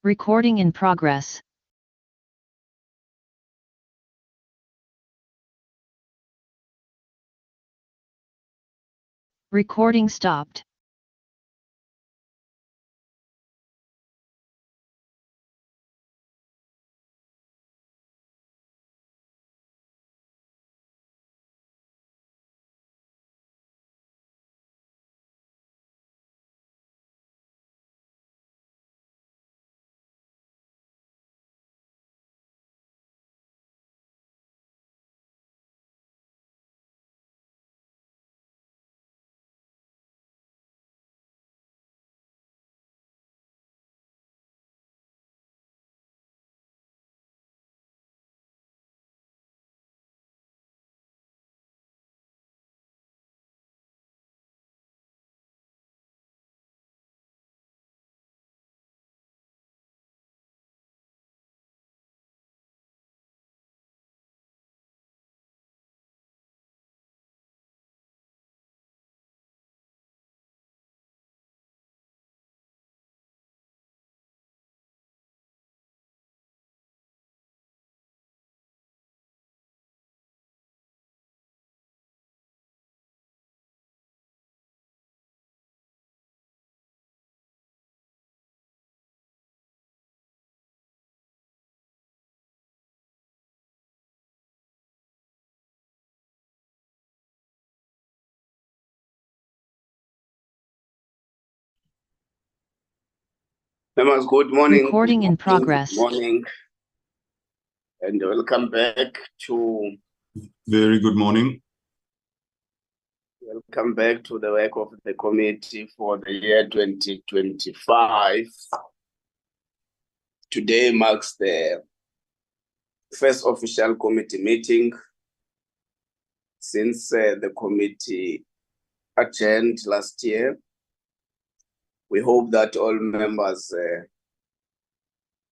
Recording in progress. Recording stopped. Members, good morning. Recording in progress. Good morning, and welcome back to. Very good morning. Welcome back to the work of the committee for the year 2025. Today marks the first official committee meeting since the committee adjourned last year. We hope that all members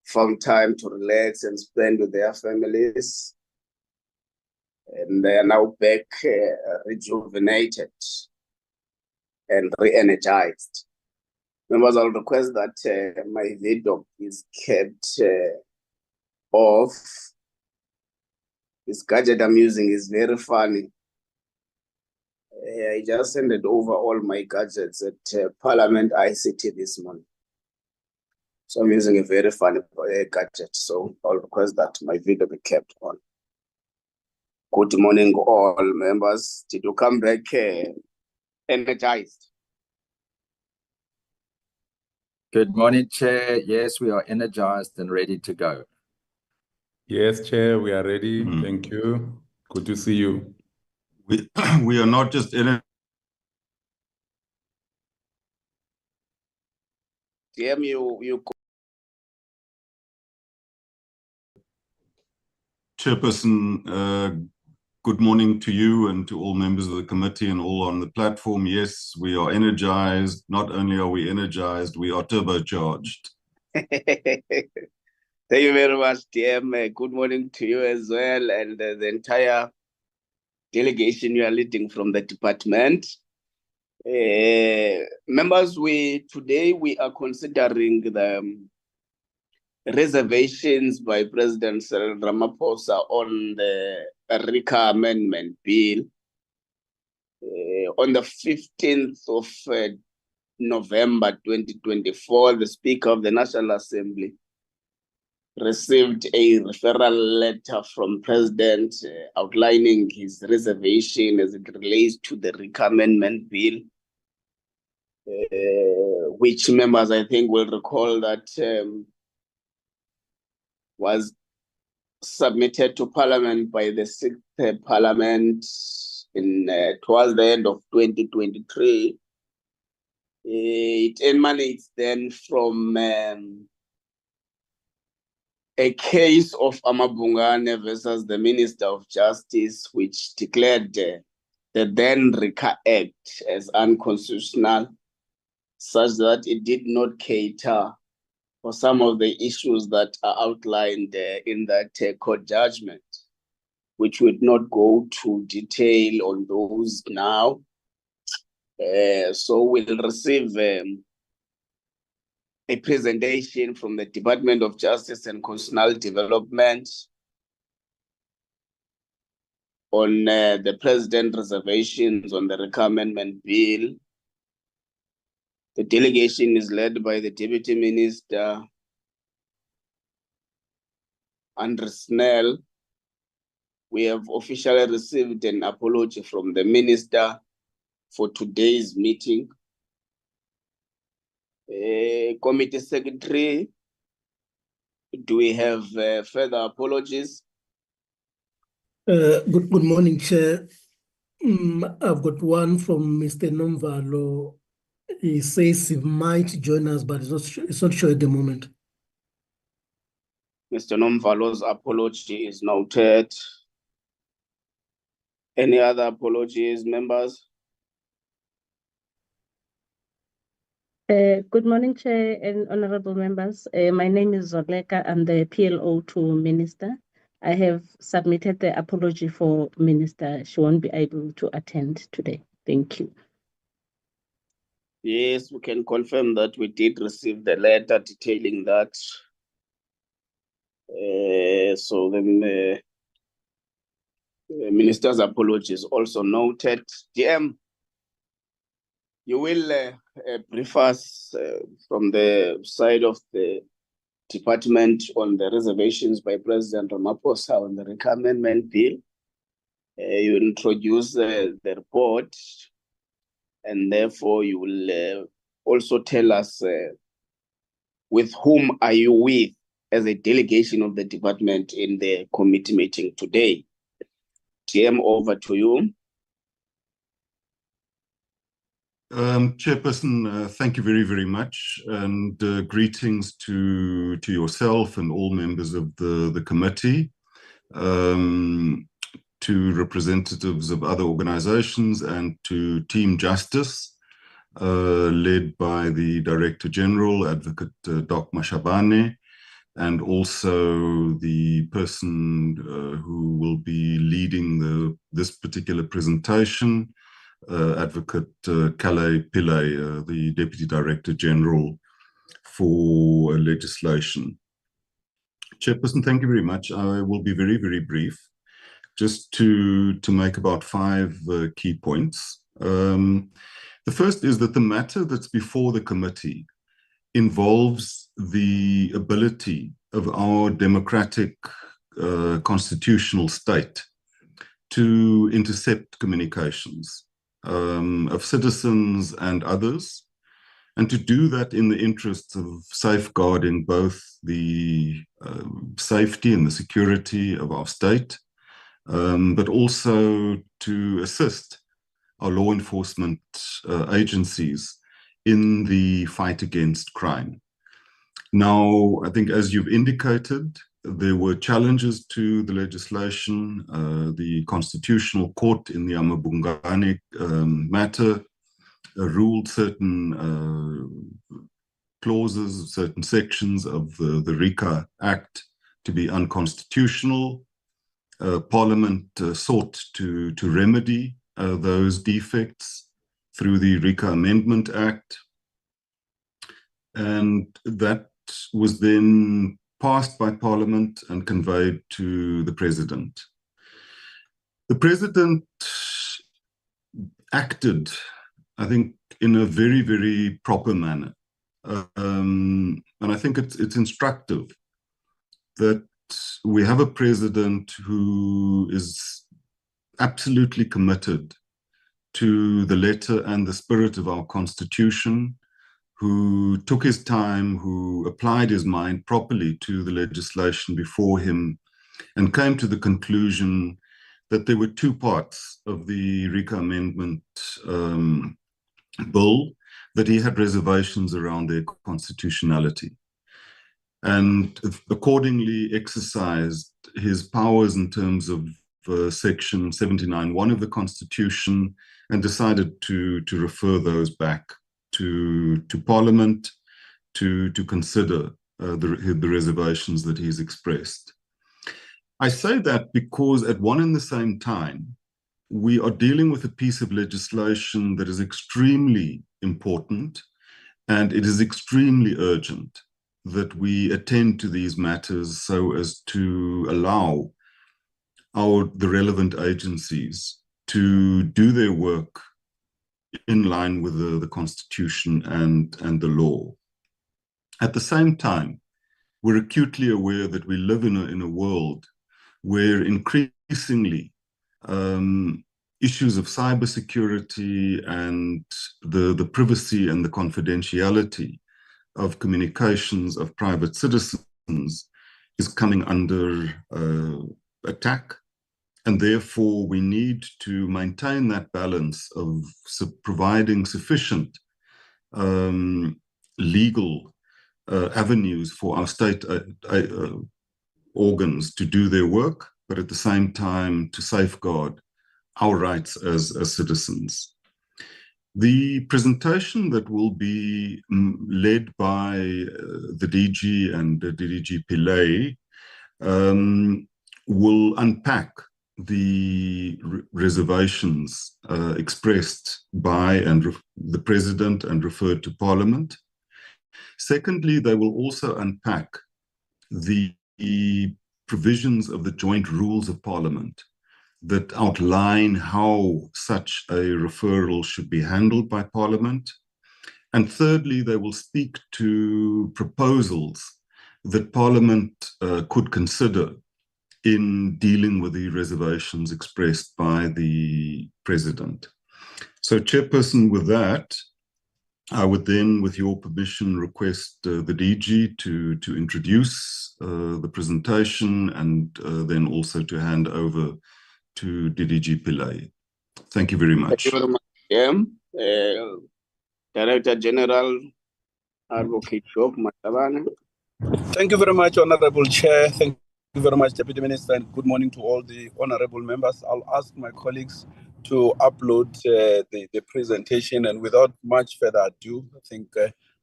found time to relax and spend with their families. And they are now back rejuvenated and re-energized. Members, I'll request that my video is kept off. This gadget I'm using is very funny. I just handed over all my gadgets at Parliament ICT this morning. So I'm using a very funny gadget. So I'll request that my video be kept on. Good morning, all members. Did you come back energized? Good morning, Chair. Yes, we are energized and ready to go. Yes, Chair, we are ready. Thank you. Good to see you. We are not just DM you. Chairperson, good morning to you and to all members of the committee and all on the platform. Yes, we are energized. Not only are we energized, we are turbocharged. Thank you very much, DM. Good morning to you as well, and the entire delegation you are leading from the department. Members, today we are considering the reservations by President Cyril Ramaphosa on the RICA Amendment Bill. On the 15th of November 2024, the Speaker of the National Assembly received a referral letter from President outlining his reservation as it relates to the RICA Amendment Bill, which members I think will recall that was submitted to Parliament by the 6th Parliament towards the end of 2023. It emanates then from a case of Amabungane versus the Minister of Justice, which declared the then RICA Act as unconstitutional, such that it did not cater for some of the issues that are outlined in that court judgment, which would not go to detail on those now. So we'll receive a presentation from the Department of Justice and Constitutional Development on the President reservations on the RICA Amendment Bill. The delegation is led by the Deputy Minister, Andrew Snell. We have officially received an apology from the Minister for today's meeting. Committee Secretary, do we have further apologies? Good morning, Chair. I've got one from Mr. Nomvalo. He says he might join us, but it's not sure at the moment. Mr. Nomvalo's apology is noted. Any other apologies, members? Good morning, Chair and honorable members. My name is Zoleka. I'm the PLO to Minister. I have submitted the apology for Minister. She won't be able to attend today. Thank you. Yes, we can confirm that we did receive the letter detailing that. So the Minister's apology is also noted. DM, you will brief us from the side of the department on the reservations by President Ramaphosa on the RICA Amendment Bill. You introduce the report, and therefore you will also tell us with whom are you with as a delegation of the department in the committee meeting today. TM, over to you. Chairperson, thank you very, very much, and greetings to yourself and all members of the committee, to representatives of other organizations, and to Team Justice, led by the Director General, Advocate Doc Mashabane, and also the person who will be leading this particular presentation, Advocate Calais Pillay, the Deputy Director General for Legislation. Chairperson, thank you very much. I will be very, very brief, just to make about 5 key points. The first is that the matter that's before the committee involves the ability of our democratic constitutional state to intercept communications of citizens and others, and to do that in the interests of safeguarding both the safety and the security of our state, but also to assist our law enforcement agencies in the fight against crime. Now, I think as you've indicated, there were challenges to the legislation. The Constitutional Court in the Amabungane matter ruled certain clauses, certain sections of the RICA Act to be unconstitutional. Parliament sought to remedy those defects through the RICA Amendment Act, and that was then passed by Parliament and conveyed to the President. The President acted, I think, in a very, very proper manner. And I think it's instructive that we have a President who is absolutely committed to the letter and the spirit of our Constitution, who took his time, who applied his mind properly to the legislation before him, and came to the conclusion that there were 2 parts of the RICA Amendment Bill that he had reservations around their constitutionality, and accordingly exercised his powers in terms of Section 79(1) of the Constitution, and decided to refer those back to Parliament to consider the reservations that he's expressed. I say that because at one and the same time, we are dealing with a piece of legislation that is extremely important And it is extremely urgent that we attend to these matters so as to allow the relevant agencies to do their work in line with the Constitution and the law. At the same time, we're acutely aware that we live in a world where increasingly issues of cybersecurity and the privacy and the confidentiality of communications of private citizens is coming under attack. And therefore, we need to maintain that balance of providing sufficient legal avenues for our state organs to do their work, but at the same time to safeguard our rights as citizens. The presentation that will be led by the DG and the DDG Pillay will unpack the reservations expressed by the President and referred to Parliament. Secondly, they will also unpack the provisions of the joint rules of Parliament that outline how such a referral should be handled by Parliament. And thirdly, they will speak to proposals that Parliament could consider in dealing with the reservations expressed by the President. So, Chairperson, with that, I would then, with your permission, request the DG to introduce the presentation and then also to hand over to DDG Pillay. Thank you very much. Thank you very much, Director General Advocate Doc Mashabane. Thank you very much, Honorable Chair. Thank you very much, Deputy Minister, and good morning to all the honorable members. I'll ask my colleagues to upload the presentation, and without much further ado, I think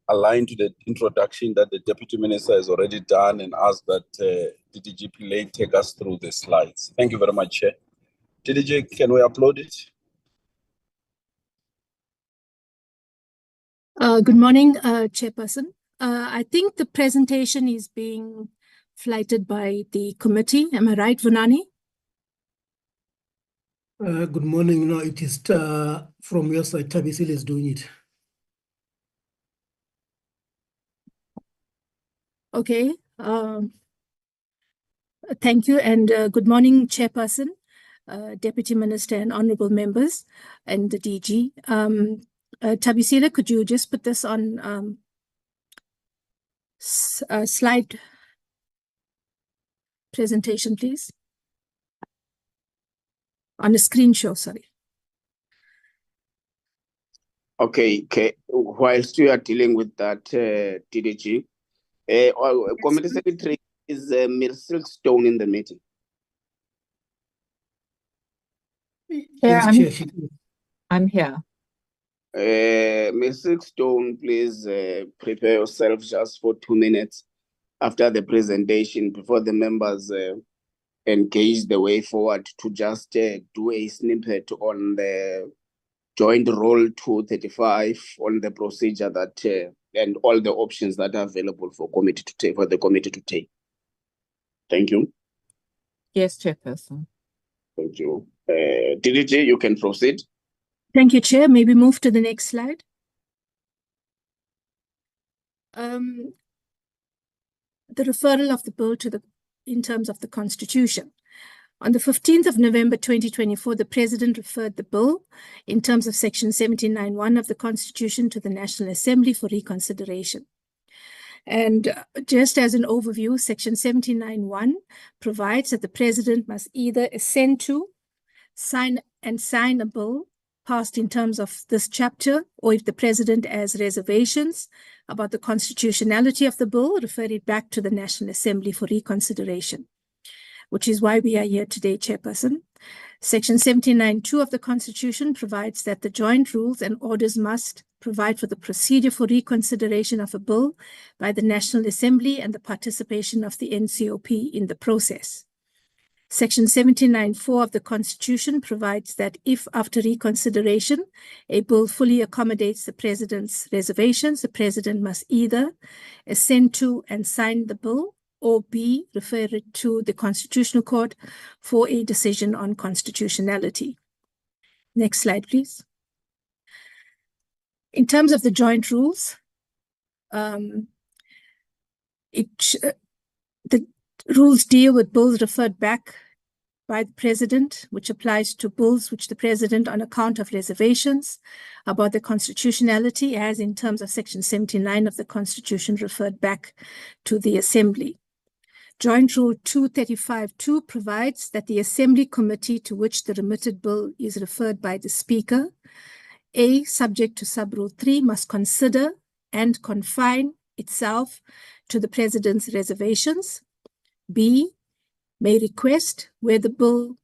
aligned to the introduction that the Deputy Minister has already done, and ask that DDG Pillay take us through the slides. Thank you very much, Chair. DDG, can we upload it? Good morning, Chairperson. I think the presentation is being flighted by the committee. Am I right, Vunani? Good morning. No, it is from your side. Tabisil is doing it. Okay. Thank you, and good morning, Chairperson, Deputy Minister, and honorable members, and the DG. Tabisile, could you just put this on slide presentation, please? On the screen show, sorry. Okay. Whilst you are dealing with that, DDG, Committee Secretary is Mir Silkstone in the meeting. Yeah, I'm here. Ms. Silkstone, please prepare yourself just for 2 minutes after the presentation before the members engage the way forward to just do a snippet on the joint roll 235 on the procedure that and all the options that are available for the committee to take. Thank you. Yes, Chairperson. Thank you. DDG, you can proceed. Thank you, Chair. Maybe move to the next slide. The referral of the bill in terms of the Constitution. On the 15th of November 2024, the President referred the bill in terms of Section 79(1) of the Constitution to the National Assembly for reconsideration. And just as an overview, Section 79(1) provides that the President must either assent to, sign a bill passed in terms of this chapter, or if the President has reservations about the constitutionality of the bill, refer it back to the National Assembly for reconsideration, which is why we are here today, Chairperson. Section 79(2) of the Constitution provides that the joint rules and orders must provide for the procedure for reconsideration of a bill by the National Assembly and the participation of the NCOP in the process. Section 79(4) of the Constitution provides that if after reconsideration a bill fully accommodates the President's reservations, the President must either assent to and sign the bill or B, refer it to the Constitutional Court for a decision on constitutionality. Next slide, please. In terms of the joint rules, the rules deal with bills referred back by the President, which applies to bills which the President, on account of reservations about the constitutionality, as in terms of Section 79 of the Constitution, referred back to the Assembly. Joint Rule 235(2) provides that the Assembly Committee to which the remitted bill is referred by the Speaker, A, subject to Sub-Rule 3, must consider and confine itself to the President's reservations. B, may request where the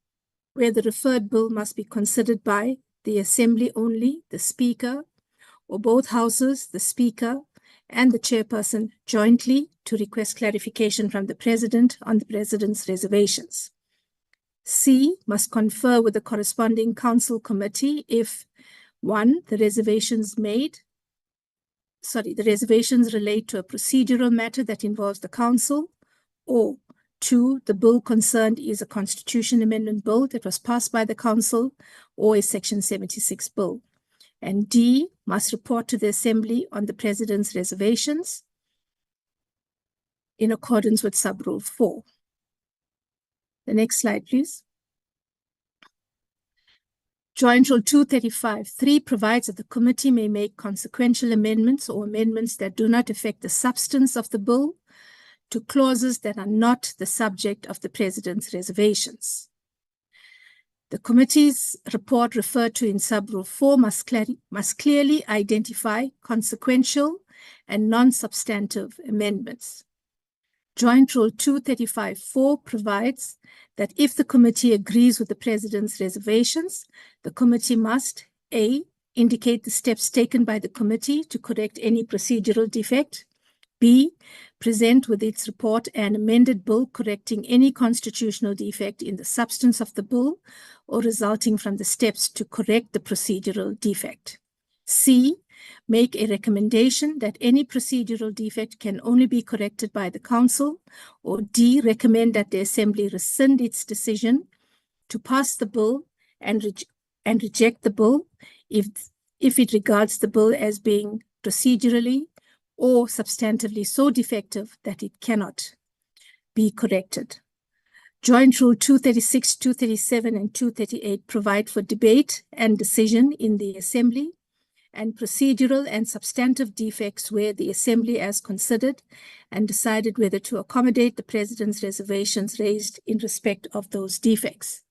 referred bill must be considered by the Assembly only, the Speaker, or both houses, the Speaker and the Chairperson jointly, to request clarification from the President on the President's reservations. C, must confer with the corresponding Council Committee if 1, the reservations relate to a procedural matter that involves the Council, or 2, the bill concerned is a Constitution Amendment Bill that was passed by the Council or a Section 76 bill. And D, must report to the Assembly on the President's reservations in accordance with Sub-Rule 4. The next slide, please. Joint Rule 235(3) provides that the committee may make consequential amendments or amendments that do not affect the substance of the bill to clauses that are not the subject of the President's reservations. The committee's report referred to in Sub-Rule 4 must clearly identify consequential and non-substantive amendments. Joint Rule 235(4) provides that if the committee agrees with the President's reservations, the committee must A, indicate the steps taken by the committee to correct any procedural defect, B, present with its report an amended bill correcting any constitutional defect in the substance of the bill or resulting from the steps to correct the procedural defect. C, make a recommendation that any procedural defect can only be corrected by the Council, or D, recommend that the Assembly rescind its decision to pass the bill and reject the bill if it regards the bill as being procedurally or substantively so defective that it cannot be corrected. Joint Rule 236, 237, and 238 provide for debate and decision in the Assembly, and procedural and substantive defects where the Assembly has considered and decided whether to accommodate the President's reservations raised in respect of those defects.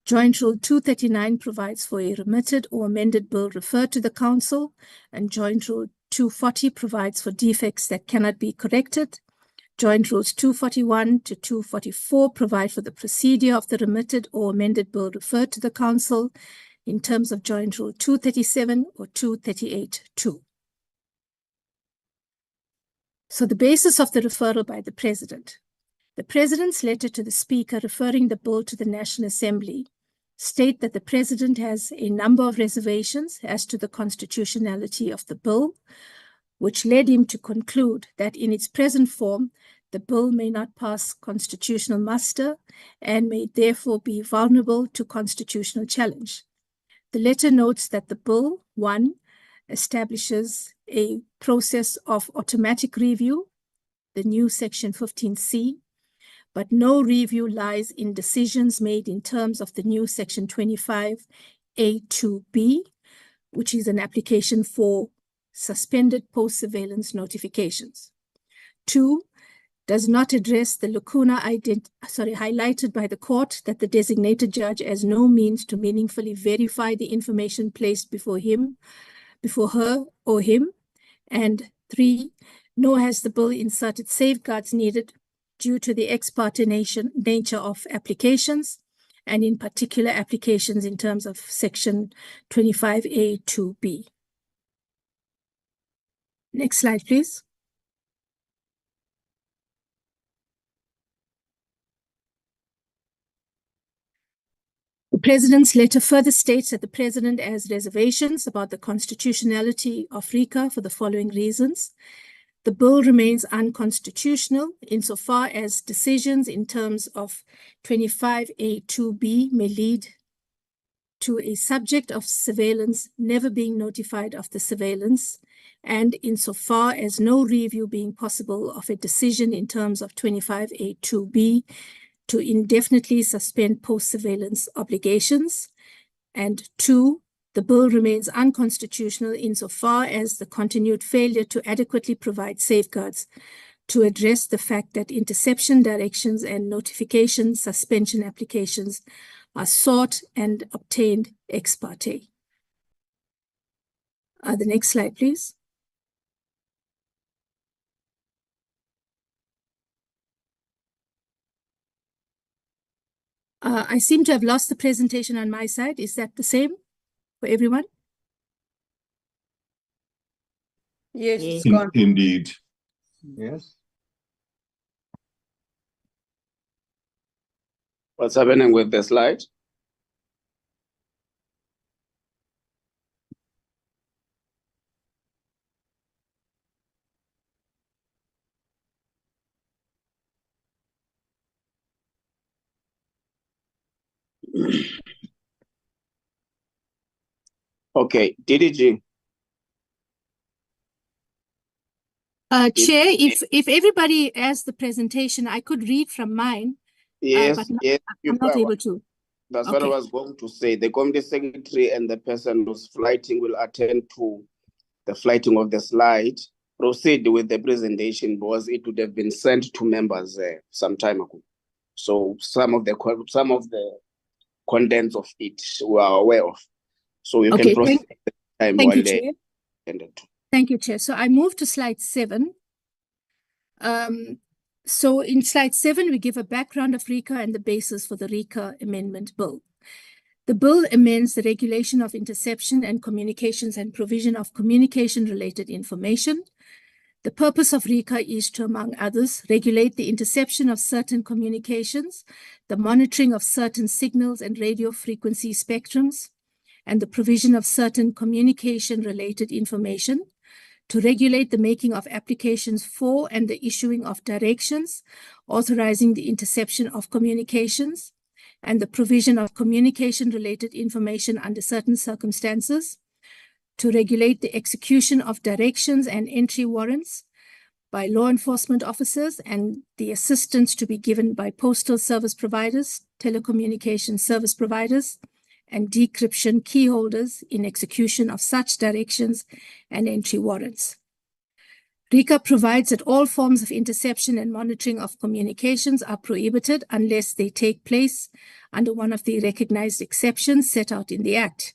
Joint Rule 239 provides for a remitted or amended bill referred to the Council, and Joint Rule 240 provides for defects that cannot be corrected. Joint Rules 241 to 244 provide for the procedure of the remitted or amended bill referred to the Council in terms of Joint Rule 237 or 238(2). So the basis of the referral by the President. The President's letter to the Speaker referring the bill to the National Assembly state that the President has a number of reservations as to the constitutionality of the bill, which led him to conclude that in its present form, the bill may not pass constitutional muster and may therefore be vulnerable to constitutional challenge. The letter notes that the bill, 1, establishes a process of automatic review, the new Section 15C, but no review lies in decisions made in terms of the new Section 25A2B, which is an application for suspended post-surveillance notifications. 2, does not address the lacuna highlighted by the court that the designated judge has no means to meaningfully verify the information placed before her or him. And 3, nor has the bill inserted safeguards needed due to the ex parte nature of applications, and in particular applications in terms of Section 25A2B. Next slide, please. President's letter further states that the President has reservations about the constitutionality of RICA for the following reasons. The bill remains unconstitutional insofar as decisions in terms of 25A2B may lead to a subject of surveillance never being notified of the surveillance, and insofar as no review being possible of a decision in terms of 25A2B to indefinitely suspend post-surveillance obligations. And 2, the bill remains unconstitutional insofar as the continued failure to adequately provide safeguards to address the fact that interception directions and notification suspension applications are sought and obtained ex parte. The next slide, please. I seem to have lost the presentation on my side. Is that the same for everyone? Yes, it's gone. Indeed. Yes. What's happening with the slide? Okay, DDG. Chair, if everybody has the presentation, I could read from mine. Yes, but yes. I'm not able to. That's what I was going to say. The committee secretary and the person who's flighting will attend to the flighting of the slide. Proceed with the presentation because it would have been sent to members some time ago. So some of the contents of it we are aware of. So you can proceed. Thank you, Chair. Thank you, Chair. So I move to slide 7. So in slide 7, we give a background of RICA and the basis for the RICA Amendment Bill. The bill amends the regulation of interception and communications and provision of communication-related information. The purpose of RICA is to, among others, regulate the interception of certain communications, the monitoring of certain signals and radio frequency spectrums, and the provision of certain communication-related information, to regulate the making of applications for and the issuing of directions authorizing the interception of communications, and the provision of communication-related information under certain circumstances, to regulate the execution of directions and entry warrants by law enforcement officers and the assistance to be given by postal service providers, telecommunication service providers, and decryption key holders in execution of such directions and entry warrants. RICA provides that all forms of interception and monitoring of communications are prohibited unless they take place under one of the recognized exceptions set out in the Act.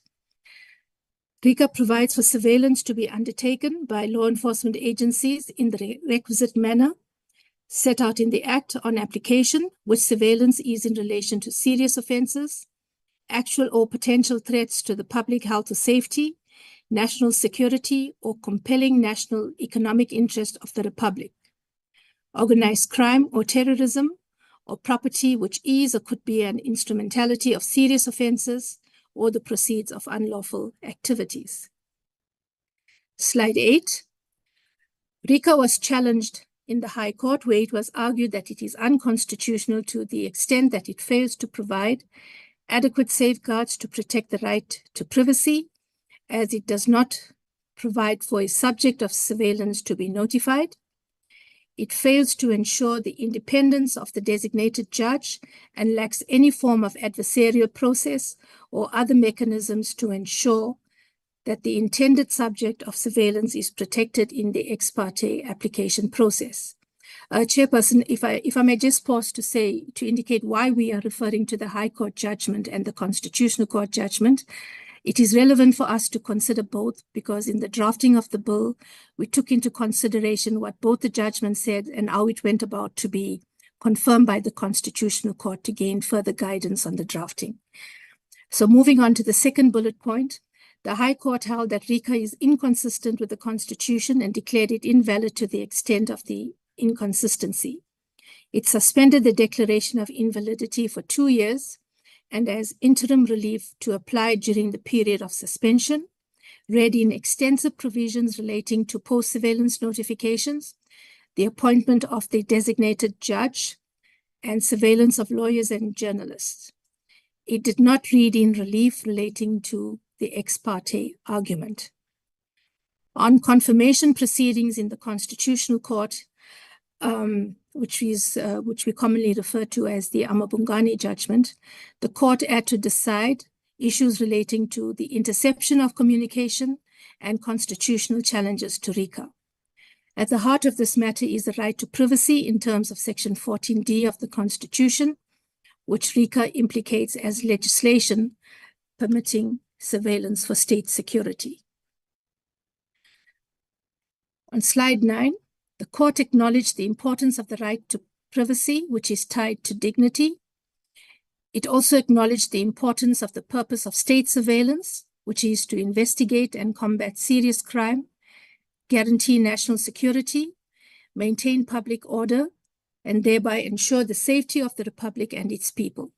RICA provides for surveillance to be undertaken by law enforcement agencies in the requisite manner set out in the Act on application, which surveillance is in relation to serious offences, actual or potential threats to the public health or safety, national security, or compelling national economic interest of the Republic, organized crime or terrorism, or property which is or could be an instrumentality of serious offences or the proceeds of unlawful activities. Slide 8. RICA was challenged in the High Court, where it was argued that it is unconstitutional to the extent that it fails to provide adequate safeguards to protect the right to privacy, as it does not provide for a subject of surveillance to be notified. It fails to ensure the independence of the designated judge and lacks any form of adversarial process or other mechanisms to ensure that the intended subject of surveillance is protected in the ex parte application process. Chairperson, if I may just pause to indicate why we are referring to the High Court judgment and the Constitutional Court judgment. It is relevant for us to consider both because in the drafting of the bill, we took into consideration what both the judgments said and how it went about to be confirmed by the Constitutional Court to gain further guidance on the drafting. So moving on to the second bullet point, the High Court held that RICA is inconsistent with the Constitution and declared it invalid to the extent of the inconsistency. It suspended the declaration of invalidity for 2 years and as interim relief to apply during the period of suspension, read in extensive provisions relating to post-surveillance notifications, the appointment of the designated judge, and surveillance of lawyers and journalists. It did not read in relief relating to the ex parte argument. On confirmation proceedings in the Constitutional Court, which we commonly refer to as the Amabungane judgment, the court had to decide issues relating to the interception of communication and constitutional challenges to RICA. At the heart of this matter is the right to privacy in terms of Section 14D of the Constitution, which RICA implicates as legislation permitting surveillance for state security. On slide 9, the court acknowledged the importance of the right to privacy, which is tied to dignity. It also acknowledged the importance of the purpose of state surveillance, which is to investigate and combat serious crime, guarantee national security, maintain public order, and thereby ensure the safety of the Republic and its people.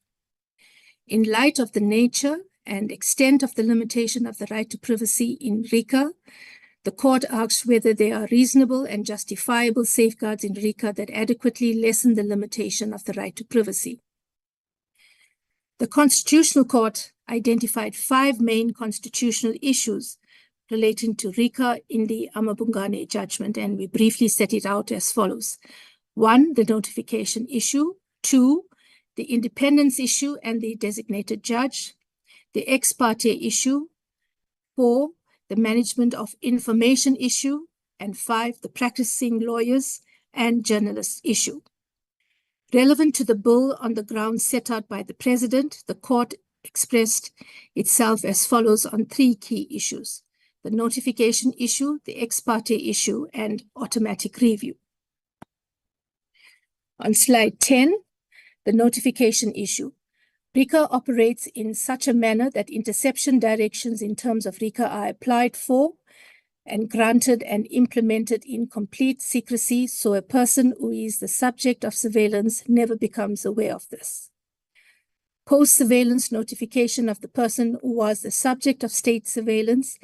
In light of the nature and extent of the limitation of the right to privacy in RICA, the court asks whether there are reasonable and justifiable safeguards in RICA that adequately lessen the limitation of the right to privacy. The Constitutional Court identified 5 main constitutional issues relating to RICA in the Amabungane judgment, and we briefly set it out as follows. 1, the notification issue. 2, the independence issue and the designated judge. The ex parte issue. 4, the management of information issue. And 5, the practicing lawyers and journalists issue. Relevant to the bill on the grounds set out by the President, the court expressed itself as follows on 3 key issues: the notification issue, the ex parte issue, and automatic review. On slide 10, the notification issue. RICA operates in such a manner that interception directions in terms of RICA are applied for and granted and implemented in complete secrecy, so a person who is the subject of surveillance never becomes aware of this. Post-surveillance notification of the person who was the subject of state surveillance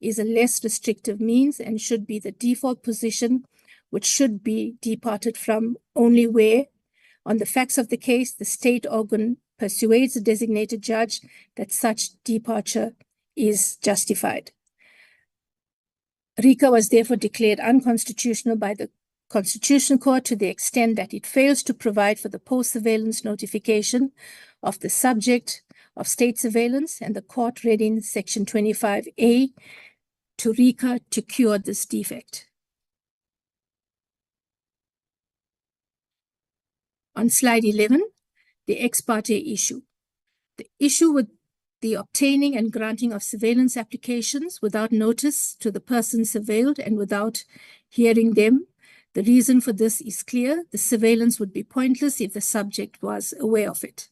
is a less restrictive means and should be the default position, which should be departed from only where, on the facts of the case, the state organ persuades the designated judge that such departure is justified. RICA was therefore declared unconstitutional by the Constitutional Court to the extent that it fails to provide for the post-surveillance notification of the subject of state surveillance, and the court read in Section 25A to RICA to cure this defect. On slide 11, the ex parte issue. The issue with the obtaining and granting of surveillance applications without notice to the person surveilled and without hearing them. The reason for this is clear. The surveillance would be pointless if the subject was aware of it.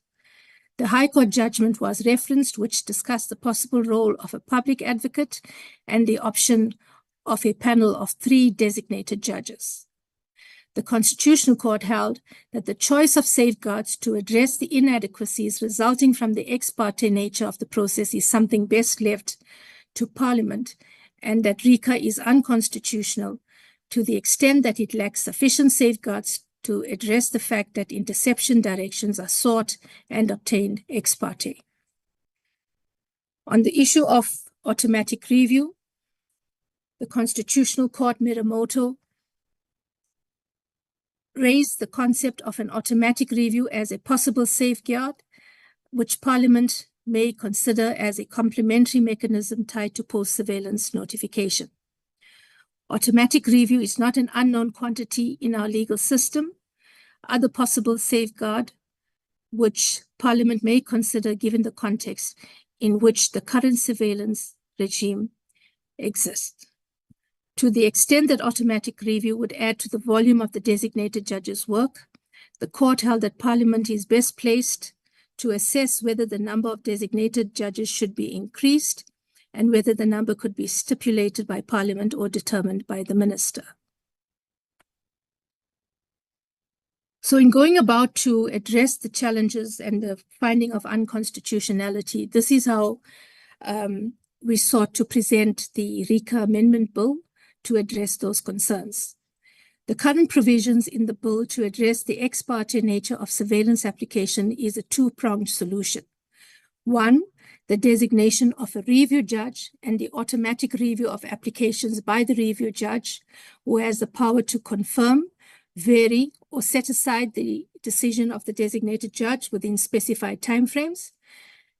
The High Court judgment was referenced, which discussed the possible role of a public advocate and the option of a panel of 3 designated judges. The Constitutional Court held that the choice of safeguards to address the inadequacies resulting from the ex parte nature of the process is something best left to Parliament, and that RICA is unconstitutional to the extent that it lacks sufficient safeguards to address the fact that interception directions are sought and obtained ex parte. On the issue of automatic review, the Constitutional Court made a motto raised the concept of an automatic review as a possible safeguard, which Parliament may consider as a complementary mechanism tied to post-surveillance notification. Automatic review is not an unknown quantity in our legal system. Other possible safeguard, which Parliament may consider given the context in which the current surveillance regime exists. To the extent that automatic review would add to the volume of the designated judge's work, the court held that Parliament is best placed to assess whether the number of designated judges should be increased and whether the number could be stipulated by Parliament or determined by the Minister. So in going about to address the challenges and the finding of unconstitutionality, this is how we sought to present the RICA Amendment Bill to address those concerns. The current provisions in the bill to address the ex parte nature of surveillance application is a two-pronged solution. One, the designation of a review judge and the automatic review of applications by the review judge, who has the power to confirm, vary, or set aside the decision of the designated judge within specified timeframes.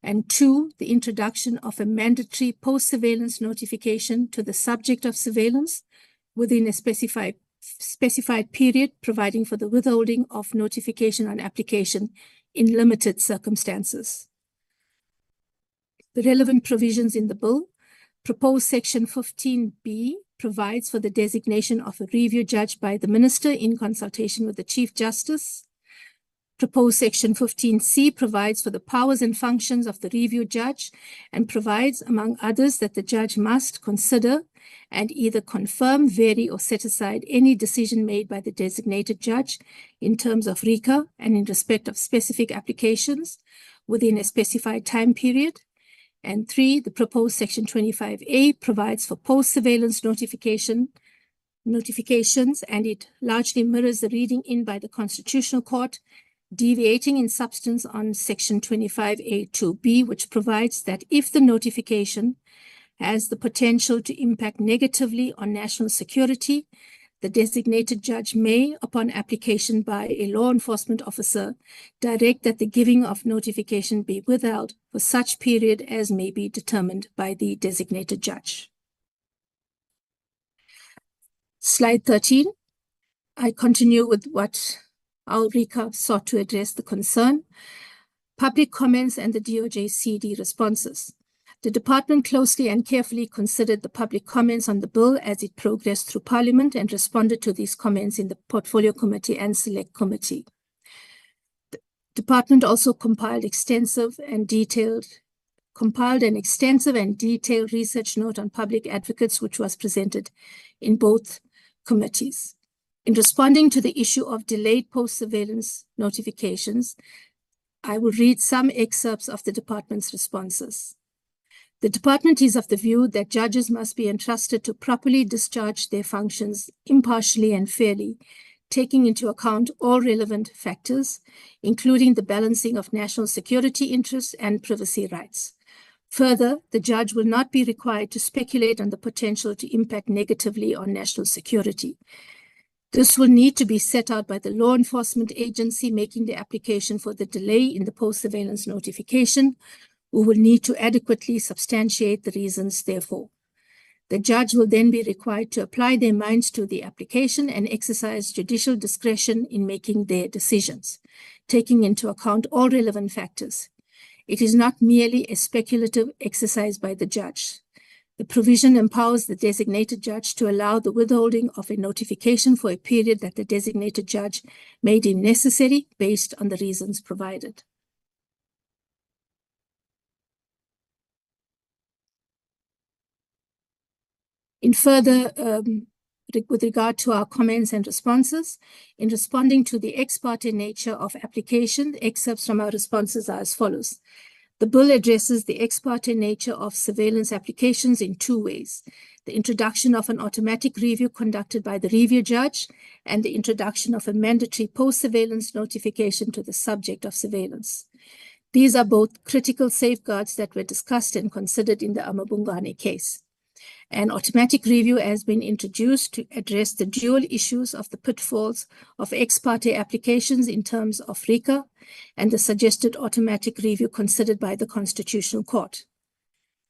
And two, the introduction of a mandatory post-surveillance notification to the subject of surveillance within a specified period, providing for the withholding of notification on application in limited circumstances. The relevant provisions in the bill: proposed section 15B provides for the designation of a review judge by the minister in consultation with the Chief Justice. Proposed section 15C provides for the powers and functions of the review judge and provides, among others, that the judge must consider and either confirm, vary, or set aside any decision made by the designated judge in terms of RICA and in respect of specific applications within a specified time period. And three, the proposed section 25A provides for post-surveillance notifications, and it largely mirrors the reading in by the Constitutional Court, deviating in substance on section 25A2B, which provides that if the notification has the potential to impact negatively on national security, the designated judge may, upon application by a law enforcement officer, direct that the giving of notification be withheld for such period as may be determined by the designated judge. Slide 13. I continue with what our RICA sought to address the concern: public comments and the DOJ CD responses. The department closely and carefully considered the public comments on the bill as it progressed through Parliament and responded to these comments in the Portfolio Committee and Select Committee. The department also compiled an extensive and detailed research note on public advocates, which was presented in both committees. In responding to the issue of delayed post-surveillance notifications, I will read some excerpts of the department's responses. The department is of the view that judges must be entrusted to properly discharge their functions impartially and fairly, taking into account all relevant factors, including the balancing of national security interests and privacy rights. Further, the judge will not be required to speculate on the potential to impact negatively on national security. This will need to be set out by the law enforcement agency making the application for the delay in the post-surveillance notification, who will need to adequately substantiate the reasons therefore. The judge will then be required to apply their minds to the application and exercise judicial discretion in making their decisions, taking into account all relevant factors. It is not merely a speculative exercise by the judge. The provision empowers the designated judge to allow the withholding of a notification for a period that the designated judge may deem necessary based on the reasons provided. In further, with regard to our comments and responses, in responding to the ex parte nature of application, excerpts from our responses are as follows. The bill addresses the ex parte nature of surveillance applications in two ways: the introduction of an automatic review conducted by the review judge and the introduction of a mandatory post-surveillance notification to the subject of surveillance. These are both critical safeguards that were discussed and considered in the Amabungane case. An automatic review has been introduced to address the dual issues of the pitfalls of ex parte applications in terms of RICA and the suggested automatic review considered by the Constitutional Court.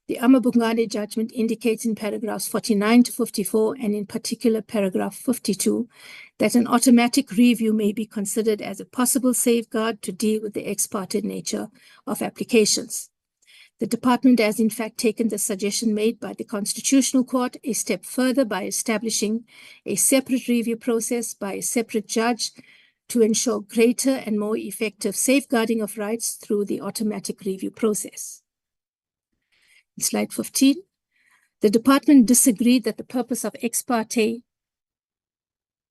The Amabungane judgment indicates in paragraphs 49 to 54, and in particular paragraph 52, that an automatic review may be considered as a possible safeguard to deal with the ex parte nature of applications. The department has in fact taken the suggestion made by the Constitutional Court a step further by establishing a separate review process by a separate judge to ensure greater and more effective safeguarding of rights through the automatic review process. In slide 15, the department disagreed that the purpose of ex parte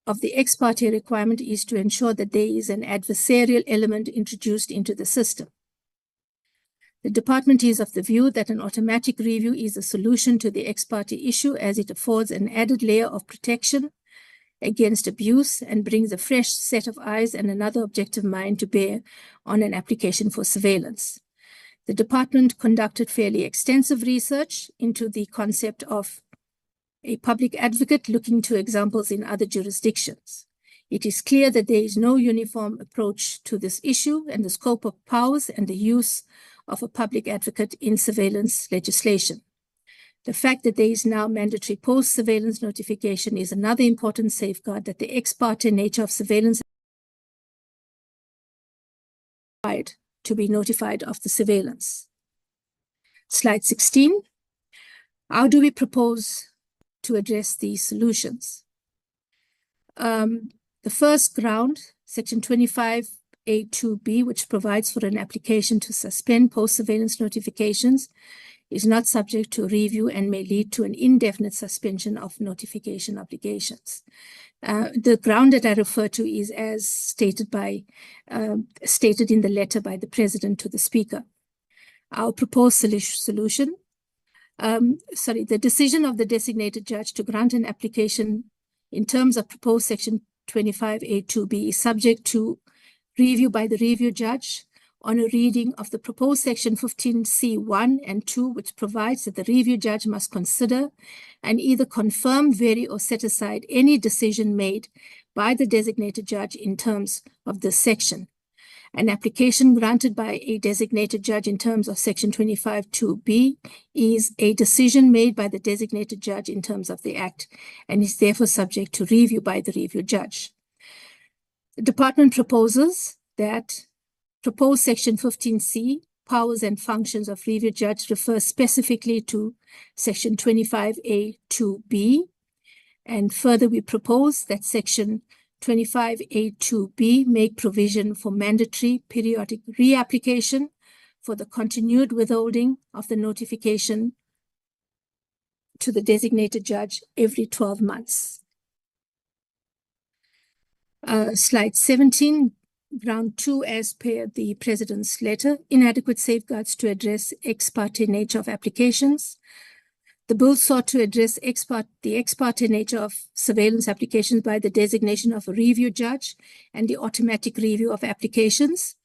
of the ex parte requirement is to ensure that there is an adversarial element introduced into the system. The department is of the view that an automatic review is a solution to the ex parte issue, as it affords an added layer of protection against abuse and brings a fresh set of eyes and another objective mind to bear on an application for surveillance. The department conducted fairly extensive research into the concept of a public advocate, looking to examples in other jurisdictions. It is clear that there is no uniform approach to this issue and the scope of powers and the use of a public advocate in surveillance legislation. The fact that there is now mandatory post-surveillance notification is another important safeguard that the ex parte nature of surveillance to be notified of the surveillance. Slide 16. How do we propose to address these solutions? The first ground, Section 25A2B, which provides for an application to suspend post-surveillance notifications, is not subject to review and may lead to an indefinite suspension of notification obligations. The ground that I refer to is as stated in the letter by the President to the Speaker. Our proposed solution, the decision of the designated judge to grant an application in terms of proposed Section 25A2B is subject to review by the review judge on a reading of the proposed Section 15C1 and 2, which provides that the review judge must consider and either confirm, vary, or set aside any decision made by the designated judge in terms of this section. An application granted by a designated judge in terms of Section 25(2)(b) is a decision made by the designated judge in terms of the Act and is therefore subject to review by the review judge. The department proposes that proposed Section 15C, powers and functions of review judge, refers specifically to Section 25A2B. And further, we propose that Section 25A2B make provision for mandatory periodic reapplication for the continued withholding of the notification to the designated judge every 12 months. Slide 17. Ground 2, as per the President's letter, inadequate safeguards to address ex parte nature of applications. The bill sought to address the ex parte nature of surveillance applications by the designation of a review judge and the automatic review of applications,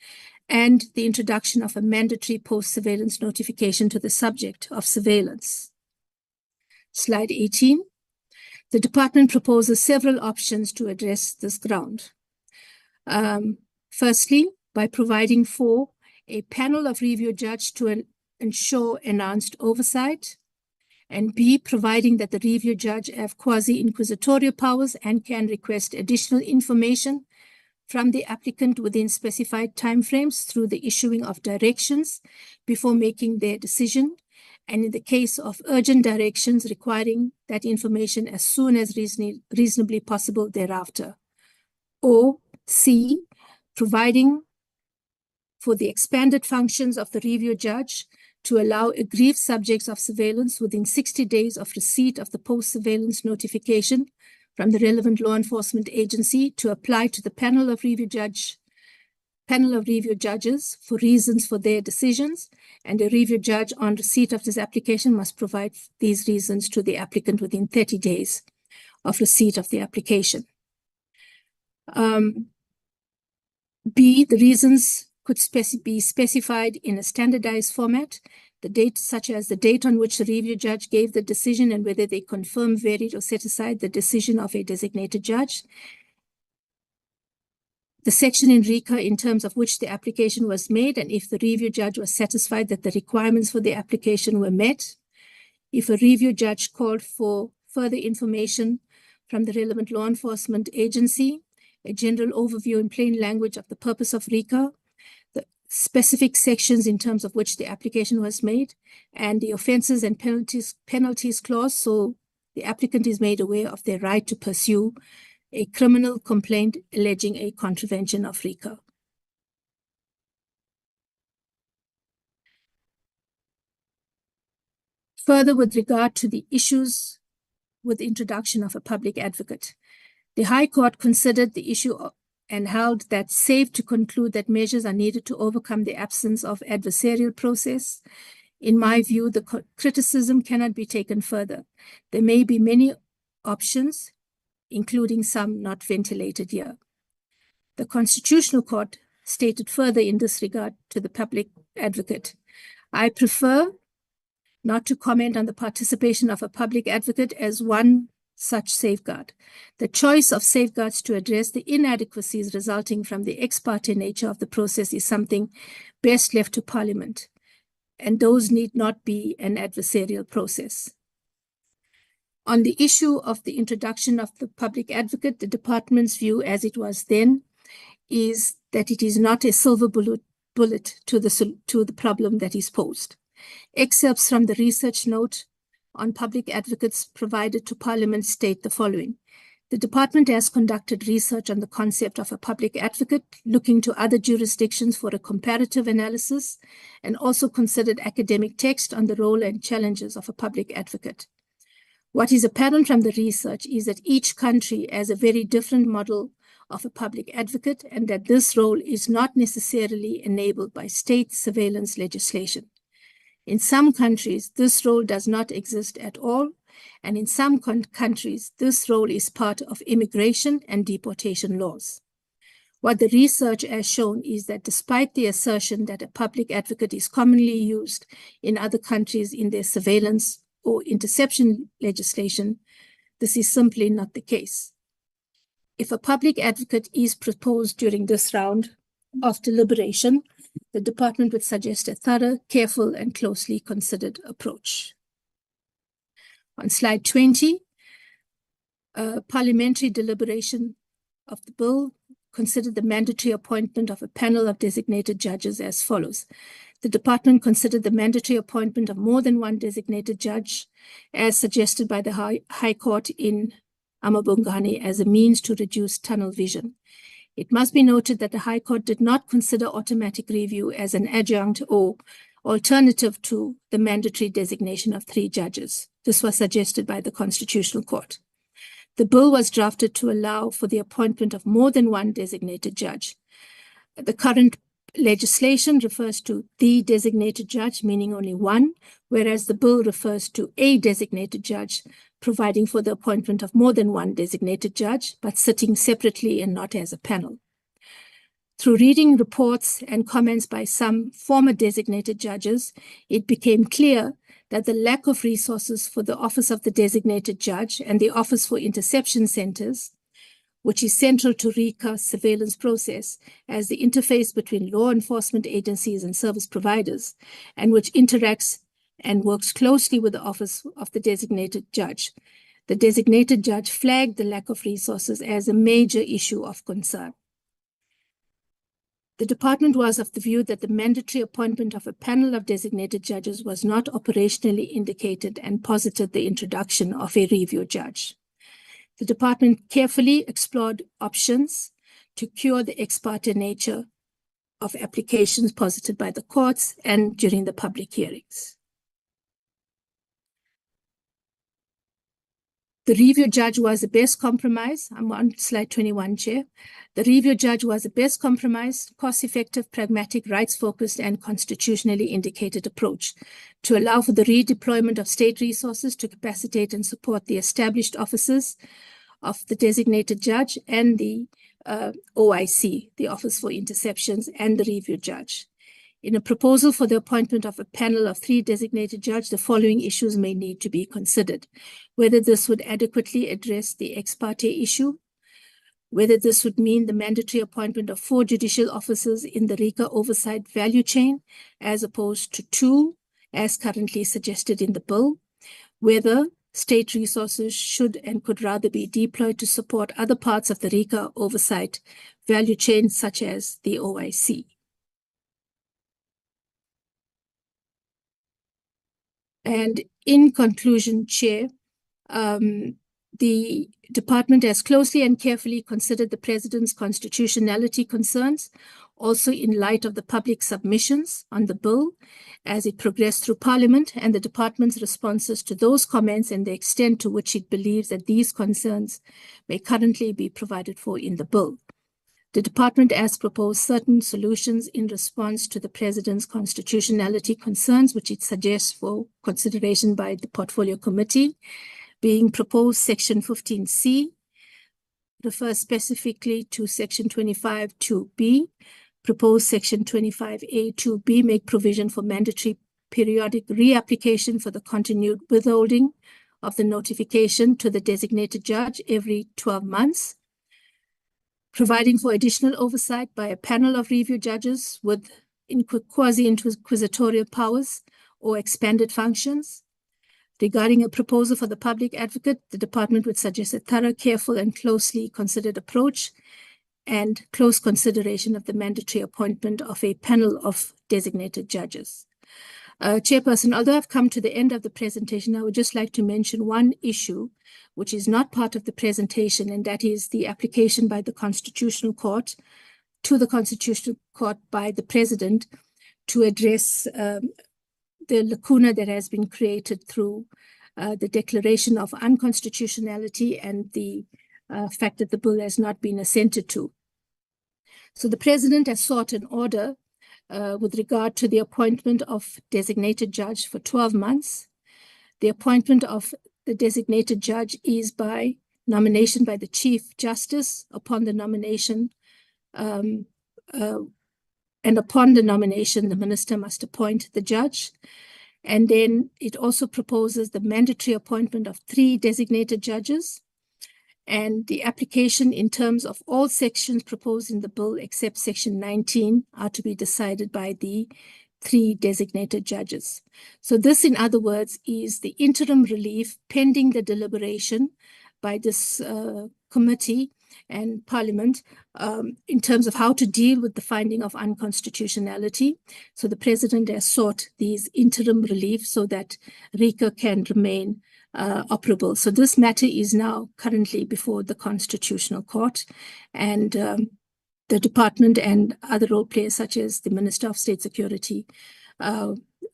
and the introduction of a mandatory post-surveillance notification to the subject of surveillance. Slide 18. The department proposes several options to address this ground. Firstly, by providing for a panel of review judge to ensure enhanced oversight, and B, providing that the review judge have quasi-inquisitorial powers and can request additional information from the applicant within specified timeframes through the issuing of directions before making their decision, and in the case of urgent directions, requiring that information as soon as reasonably possible thereafter. Or C, providing for the expanded functions of the review judge to allow aggrieved subjects of surveillance within 60 days of receipt of the post-surveillance notification from the relevant law enforcement agency to apply to the panel of review judges for reasons for their decisions, and a review judge on receipt of this application must provide these reasons to the applicant within 30 days of receipt of the application. B, the reasons could be specified in a standardized format, the date, such as the date on which the review judge gave the decision and whether they confirmed, varied, or set aside the decision of a designated judge. The section in RICA in terms of which the application was made, and if the review judge was satisfied that the requirements for the application were met. If a review judge called for further information from the relevant law enforcement agency, a general overview in plain language of the purpose of RICA, the specific sections in terms of which the application was made, and the offenses and penalties clause, so the applicant is made aware of their right to pursue a criminal complaint alleging a contravention of RICA. Further, with regard to the issues with the introduction of a public advocate, The High Court considered the issue and held that safe to conclude that measures are needed to overcome the absence of adversarial process. In my view, the criticism cannot be taken further. There may be many options, including some not ventilated here. The Constitutional Court stated further in this regard to the public advocate, I prefer not to comment on the participation of a public advocate as one such safeguard. The choice of safeguards to address the inadequacies resulting from the ex parte nature of the process is something best left to Parliament, and those need not be an adversarial process. On the issue of the introduction of the public advocate, the department's view as it was then is that it is not a silver bullet to the problem that is posed. Excerpts from the research note on public advocates provided to Parliament state the following. The department has conducted research on the concept of a public advocate, looking to other jurisdictions for a comparative analysis, and also considered academic text on the role and challenges of a public advocate. What is apparent from the research is that each country has a very different model of a public advocate, and that this role is not necessarily enabled by state surveillance legislation. In some countries, this role does not exist at all, and in some countries, this role is part of immigration and deportation laws. What the research has shown is that despite the assertion that a public advocate is commonly used in other countries in their surveillance or interception legislation, this is simply not the case. If a public advocate is proposed during this round of deliberation, the department would suggest a thorough, careful, and closely considered approach. On slide 20, parliamentary deliberation of the bill considered the mandatory appointment of a panel of designated judges as follows. The department considered the mandatory appointment of more than one designated judge, as suggested by the High Court in Amabungani, as a means to reduce tunnel vision. It must be noted that the High Court did not consider automatic review as an adjunct or alternative to the mandatory designation of 3 judges. This was suggested by the Constitutional Court. The bill was drafted to allow for the appointment of more than one designated judge. The current legislation refers to the designated judge, meaning only one, whereas the bill refers to a designated judge, providing for the appointment of more than one designated judge, but sitting separately and not as a panel. Through reading reports and comments by some former designated judges, it became clear that the lack of resources for the Office of the Designated Judge and the Office for Interception Centers, which is central to RICA's surveillance process as the interface between law enforcement agencies and service providers, and which interacts and works closely with the Office of the Designated Judge. The designated judge flagged the lack of resources as a major issue of concern. The department was of the view that the mandatory appointment of a panel of designated judges was not operationally indicated and posited the introduction of a review judge. The department carefully explored options to cure the ex parte nature of applications posited by the courts and during the public hearings. The review judge was the best compromise. I'm on slide 21, Chair. The review judge was the best compromise, cost-effective, pragmatic, rights-focused, and constitutionally indicated approach to allow for the redeployment of state resources to capacitate and support the established offices of the designated judge and the OIC, the Office for Interceptions, and the review judge. In a proposal for the appointment of a panel of 3 designated judges, the following issues may need to be considered. Whether this would adequately address the ex parte issue, whether this would mean the mandatory appointment of 4 judicial officers in the RICA oversight value chain, as opposed to 2, as currently suggested in the bill, whether state resources should and could rather be deployed to support other parts of the RICA oversight value chain, such as the OIC. And in conclusion, Chair, the department has closely and carefully considered the President's constitutionality concerns, Also, in light of the public submissions on the bill as it progressed through Parliament and the department's responses to those comments and the extent to which it believes that these concerns may currently be provided for in the bill. The department has proposed certain solutions in response to the President's constitutionality concerns, which it suggests for consideration by the Portfolio Committee, being proposed Section 15C, refers specifically to Section 25(2)(b), proposed Section 25(a)(2)(b) make provision for mandatory periodic reapplication for the continued withholding of the notification to the designated judge every 12 months, providing for additional oversight by a panel of review judges with quasi-inquisitorial powers or expanded functions. Regarding a proposal for the public advocate, the department would suggest a thorough, careful, and closely considered approach and close consideration of the mandatory appointment of a panel of designated judges. Chairperson, although I've come to the end of the presentation, I would just like to mention one issue which is not part of the presentation, and that is the application by the Constitutional Court to the Constitutional Court by the President to address the lacuna that has been created through the declaration of unconstitutionality and the fact that the bill has not been assented to. So the President has sought an order with regard to the appointment of designated judge for 12 months. The appointment of the designated judge is by nomination by the Chief Justice. Upon the nomination, the minister must appoint the judge. And then it also proposes the mandatory appointment of 3 designated judges. And the application in terms of all sections proposed in the bill except Section 19 are to be decided by the 3 designated judges. So this, in other words, is the interim relief pending the deliberation by this committee and Parliament in terms of how to deal with the finding of unconstitutionality. So the President has sought these interim relief so that RICA can remain operable. So this matter is now currently before the Constitutional Court, and the department and other role players such as the Minister of State Security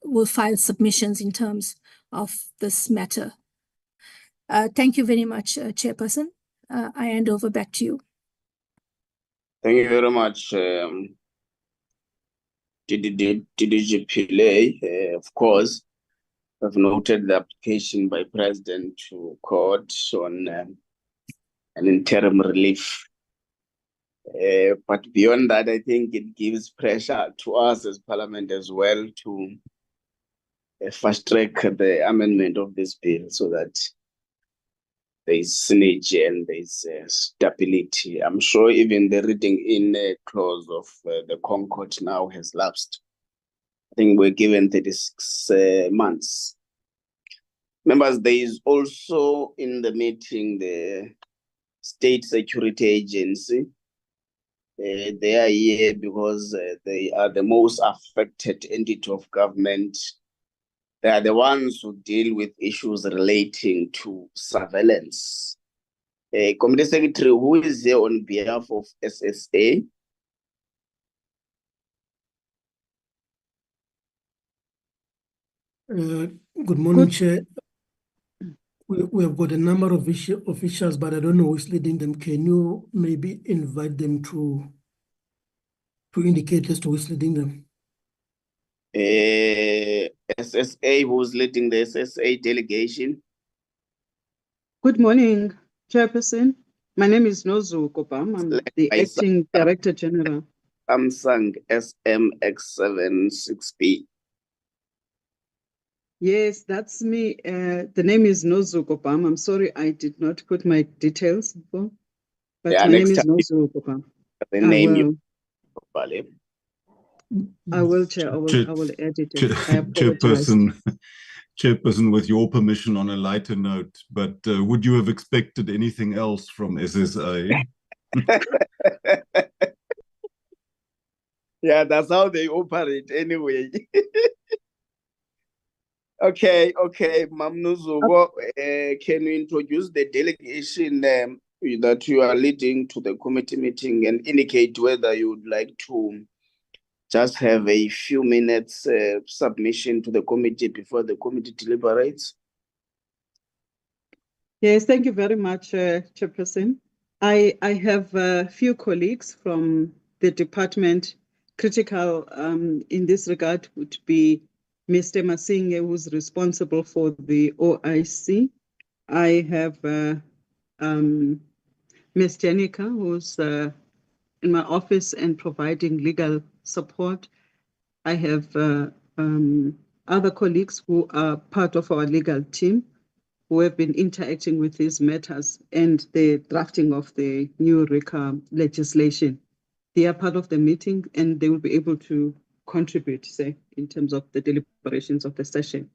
will file submissions in terms of this matter. Thank you very much, Chairperson. I hand over back to you. Thank you very much, DDG Pillay. Of course, I've noted the application by President to court on an interim relief. But beyond that, I think it gives pressure to us as Parliament as well to fast track the amendment of this bill so that there is synergy and there is stability. I'm sure even the reading in clause of the Concord now has lapsed. I think we're given 36 months. Members, there is also in the meeting the State Security Agency. They are here because they are the most affected entity of government. They are the ones who deal with issues relating to surveillance. Committee Secretary, who is here on behalf of SSA? Good morning, Chair. We have got a number of officials, but I don't know who's leading them. Can you maybe invite them to indicate as to who's leading them? SSA, who's leading the SSA delegation? Good morning, Chairperson. My name is Nozu Kopam. I'm the Acting Director General. Samsung SMX76B. Yes, that's me. The name is Nozu Kopam. I'm sorry I did not put my details before, but Yeah, my name is Nozu Kopam. The name you I will, Chair. I will edit it. I apologize. Chairperson, with your permission, on a lighter note, but would you have expected anything else from SSA? Yeah, that's how they operate anyway. Okay, Mamnuzugo, can you introduce the delegation that you are leading to the committee meeting and indicate whether you would like to just have a few minutes submission to the committee before the committee deliberates? Yes, thank you very much, Chairperson. I have a few colleagues from the department. Critical in this regard would be Mr. Masinge, who's responsible for the OIC. I have Ms. Jenica, who's in my office and providing legal support. I have other colleagues who are part of our legal team who have been interacting with these matters and the drafting of the new RICA legislation. They are part of the meeting and they will be able to contribute, say, in terms of the deliberations of the session.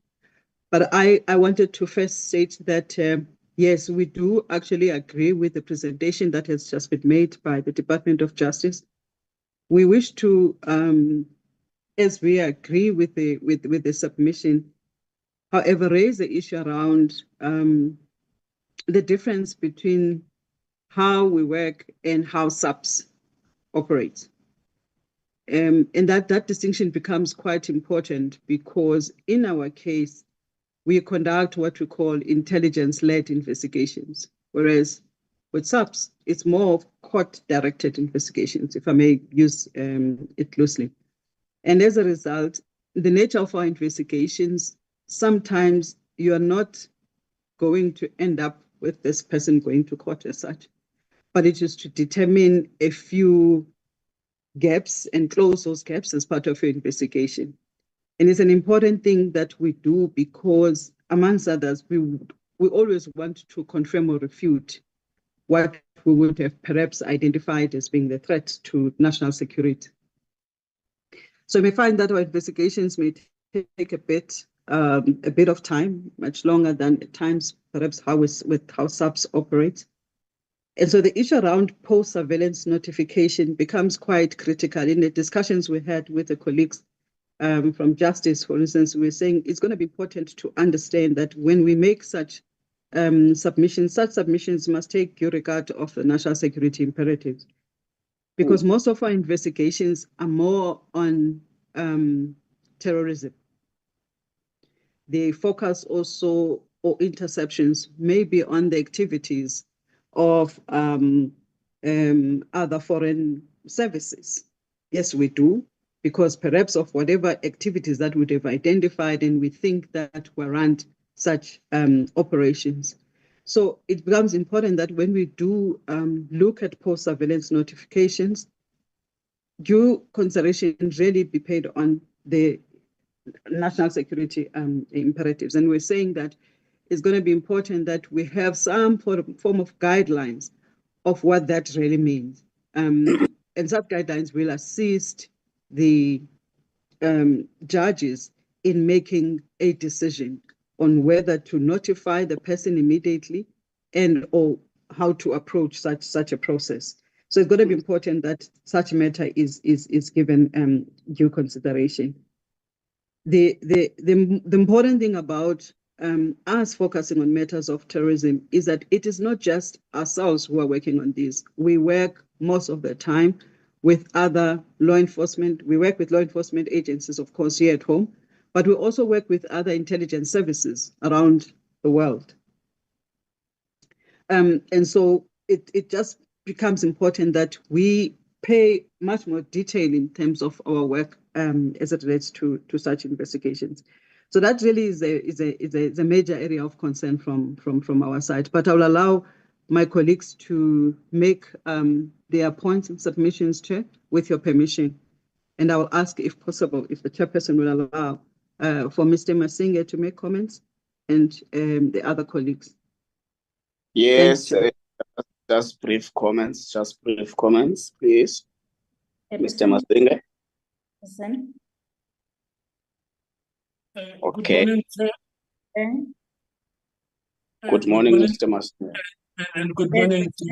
But I wanted to first state that, yes, we do actually agree with the presentation that has just been made by the Department of Justice. We wish to, as we agree with the submission, however, raise the issue around the difference between how we work and how SAPS operates. And that distinction becomes quite important because in our case, we conduct what we call intelligence-led investigations, whereas with SAPS, it's more of court-directed investigations, if I may use it loosely. And as a result, the nature of our investigations, sometimes you are not going to end up with this person going to court as such, but it is to determine a few gaps and close those gaps as part of your investigation. And it's an important thing that we do because, amongst others, we always want to confirm or refute what we would have perhaps identified as being the threat to national security. So you may find that our investigations may take a bit of time, much longer than at times perhaps how SAPS operates. And so the issue around post-surveillance notification becomes quite critical. In the discussions we had with the colleagues from Justice, for instance, we were saying it's going to be important to understand that when we make such submissions, such submissions must take due regard of the national security imperatives. Because most of our investigations are more on terrorism. They focus also, or interceptions, maybe on the activities of other foreign services. Yes, we do, because perhaps of whatever activities that we have identified and we think that warrant such operations. So it becomes important that when we do look at post-surveillance notifications, due consideration really be paid on the national security imperatives. And we're saying that it's going to be important that we have some form of guidelines of what that really means. And such guidelines will assist the judges in making a decision on whether to notify the person immediately and or how to approach such a process. So it's going to be important that such matter is given due consideration. The important thing about us focusing on matters of terrorism is that it is not just ourselves who are working on this. We work most of the time with other law enforcement. We work with law enforcement agencies, of course, here at home, but we also work with other intelligence services around the world. And so it just becomes important that we pay much more detail in terms of our work as it relates to such investigations. So that really is a major area of concern from our side. But I will allow my colleagues to make their points and submissions, Chair, with your permission. And I will ask, if possible, if the chairperson will allow for Mr. Masinge to make comments and the other colleagues. Yes, just brief comments, please. Mr. Masinge. Okay. Good morning, Mr. Masinge. And good morning to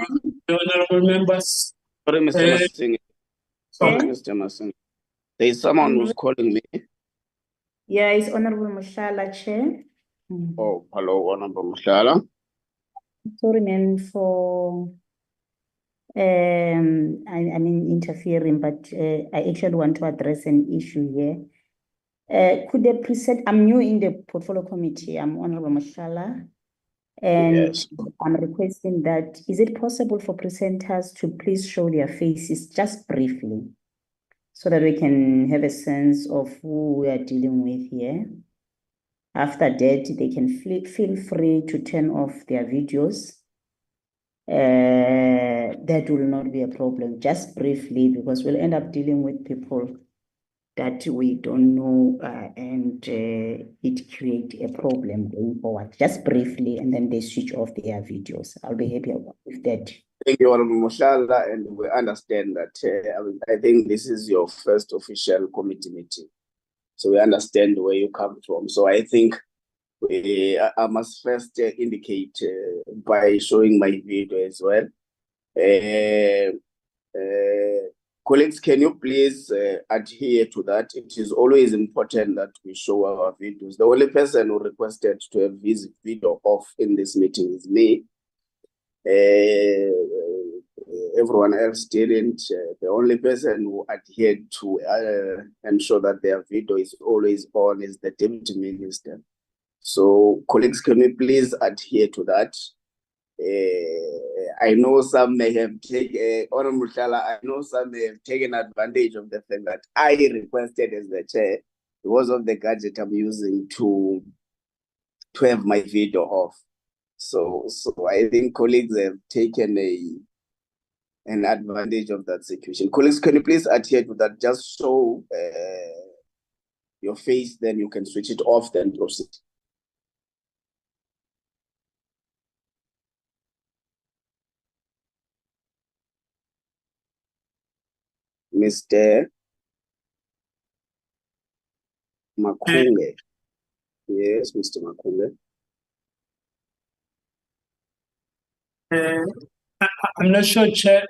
the honorable members. Sorry, Mr. Masinge. Sorry, Mr. Masinge. There is someone who's calling me. Yeah, it's Honorable Mushala, Chair. Oh, hello, Honorable Mushala. Sorry, man, for I mean interfering, but I actually want to address an issue here. Could the present, I'm new in the portfolio committee, I'm Honorable Mashala, and Yes. I'm requesting that, is it possible for presenters to please show their faces just briefly so that we can have a sense of who we are dealing with here? After that, they can feel free to turn off their videos. That will not be a problem, just briefly, because we'll end up dealing with people that we don't know, and it create a problem going forward. Just briefly, and then they switch off their videos. I'll be happy with that. Thank you, Honorable Moshala, and we understand that I think this is your first official committee meeting. So we understand where you come from. So I think I must first indicate by showing my video as well. Colleagues, can you please adhere to that? It is always important that we show our videos. The only person who requested to have his video off in this meeting is me. Everyone else didn't. The only person who adhered to ensure that their video is always on is the Deputy Minister. So, colleagues, can we please adhere to that? I know some may have taken, Honorable Mushala, I know some may have taken advantage of the fact that I requested as the chair because of the gadget I'm using to have my video off. So I think colleagues have taken an advantage of that situation. Colleagues, can you please adhere to that? Just show your face, then you can switch it off, then proceed. Mr. Makunge. Yes, Mr. Makunge. I'm not sure, Chair,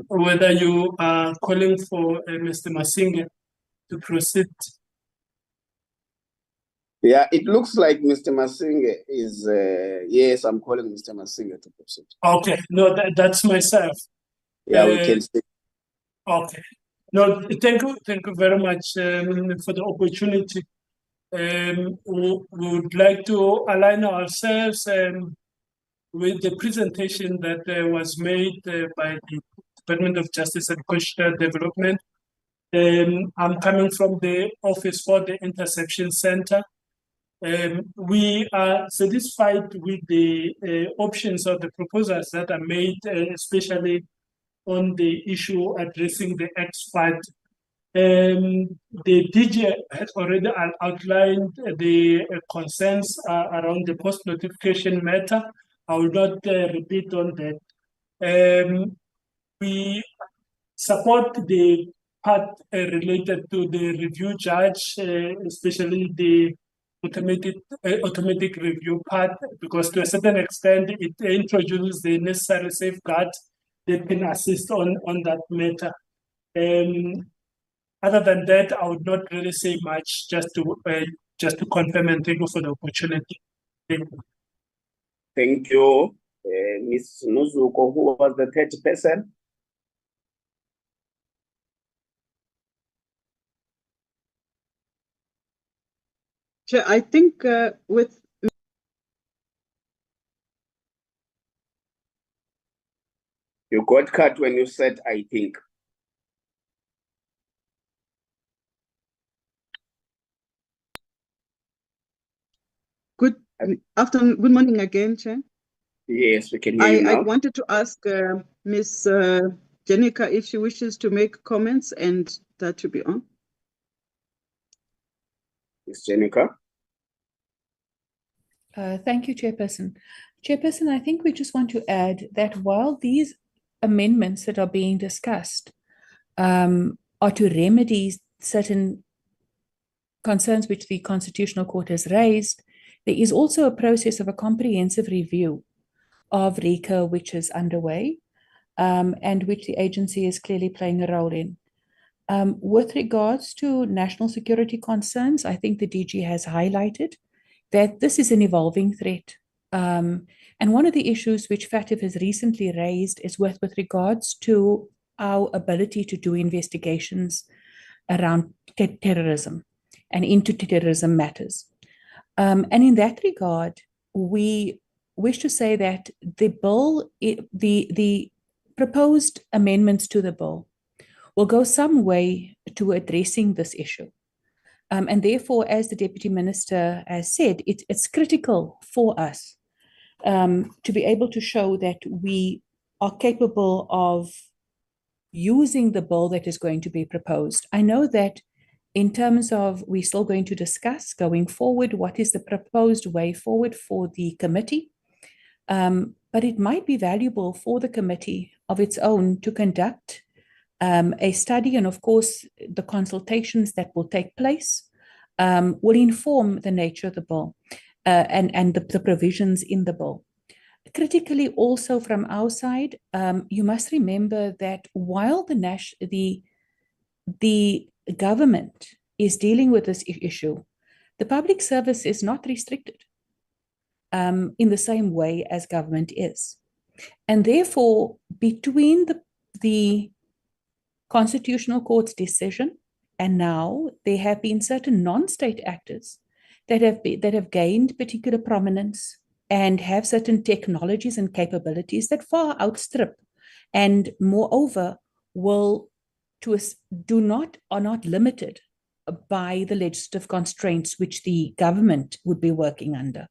whether you are calling for Mr. Masinge to proceed. Yeah, it looks like Mr. Masinge is, yes, I'm calling Mr. Masinge to proceed. Okay, no, that's myself. Yeah, we can see. Okay. No, thank you very much for the opportunity. We would like to align ourselves with the presentation that was made by the Department of Justice and Constitutional Development. I'm coming from the Office for the Interception Center. We are satisfied with the options or the proposals that are made, especially on the issue addressing the expat. The DG has already outlined the concerns around the post-notification matter. I will not repeat on that. We support the part related to the review judge, especially the automatic review part, because to a certain extent it introduces the necessary safeguards that can assist on that matter. Other than that, I would not really say much, just to confirm, and thank you for the opportunity. Thank you. Thank you. Ms. Nuzuko, who was the third person? Chair, I think with You got cut when you said, I think. good afternoon, good morning again, Chair. Yes, we can hear you now. I wanted to ask Ms. Jenica if she wishes to make comments, and that to be on. Ms. Jenica. Thank you, Chairperson. Chairperson, I think we just want to add that while these amendments that are being discussed are to remedy certain concerns which the Constitutional Court has raised, there is also a process of a comprehensive review of RICA which is underway, and which the agency is clearly playing a role in. With regards to national security concerns, I think the DG has highlighted that this is an evolving threat. And one of the issues which FATF has recently raised is with regards to our ability to do investigations around terrorism and into terrorism matters. And in that regard, we wish to say that the bill, the proposed amendments to the bill will go some way to addressing this issue. And therefore, as the Deputy Minister has said, it's critical for us to be able to show that we are capable of using the bill that is going to be proposed. I know that in terms of we're still going to discuss going forward, what is the proposed way forward for the committee. But it might be valuable for the committee of its own to conduct a study, and of course, the consultations that will take place will inform the nature of the bill and the provisions in the bill. Critically, also from our side, you must remember that while the government is dealing with this issue, the public service is not restricted in the same way as government is. And therefore, between the Constitutional Court's decision and now, there have been certain non-state actors that have gained particular prominence and have certain technologies and capabilities that far outstrip, and moreover are not limited by the legislative constraints which the government would be working under.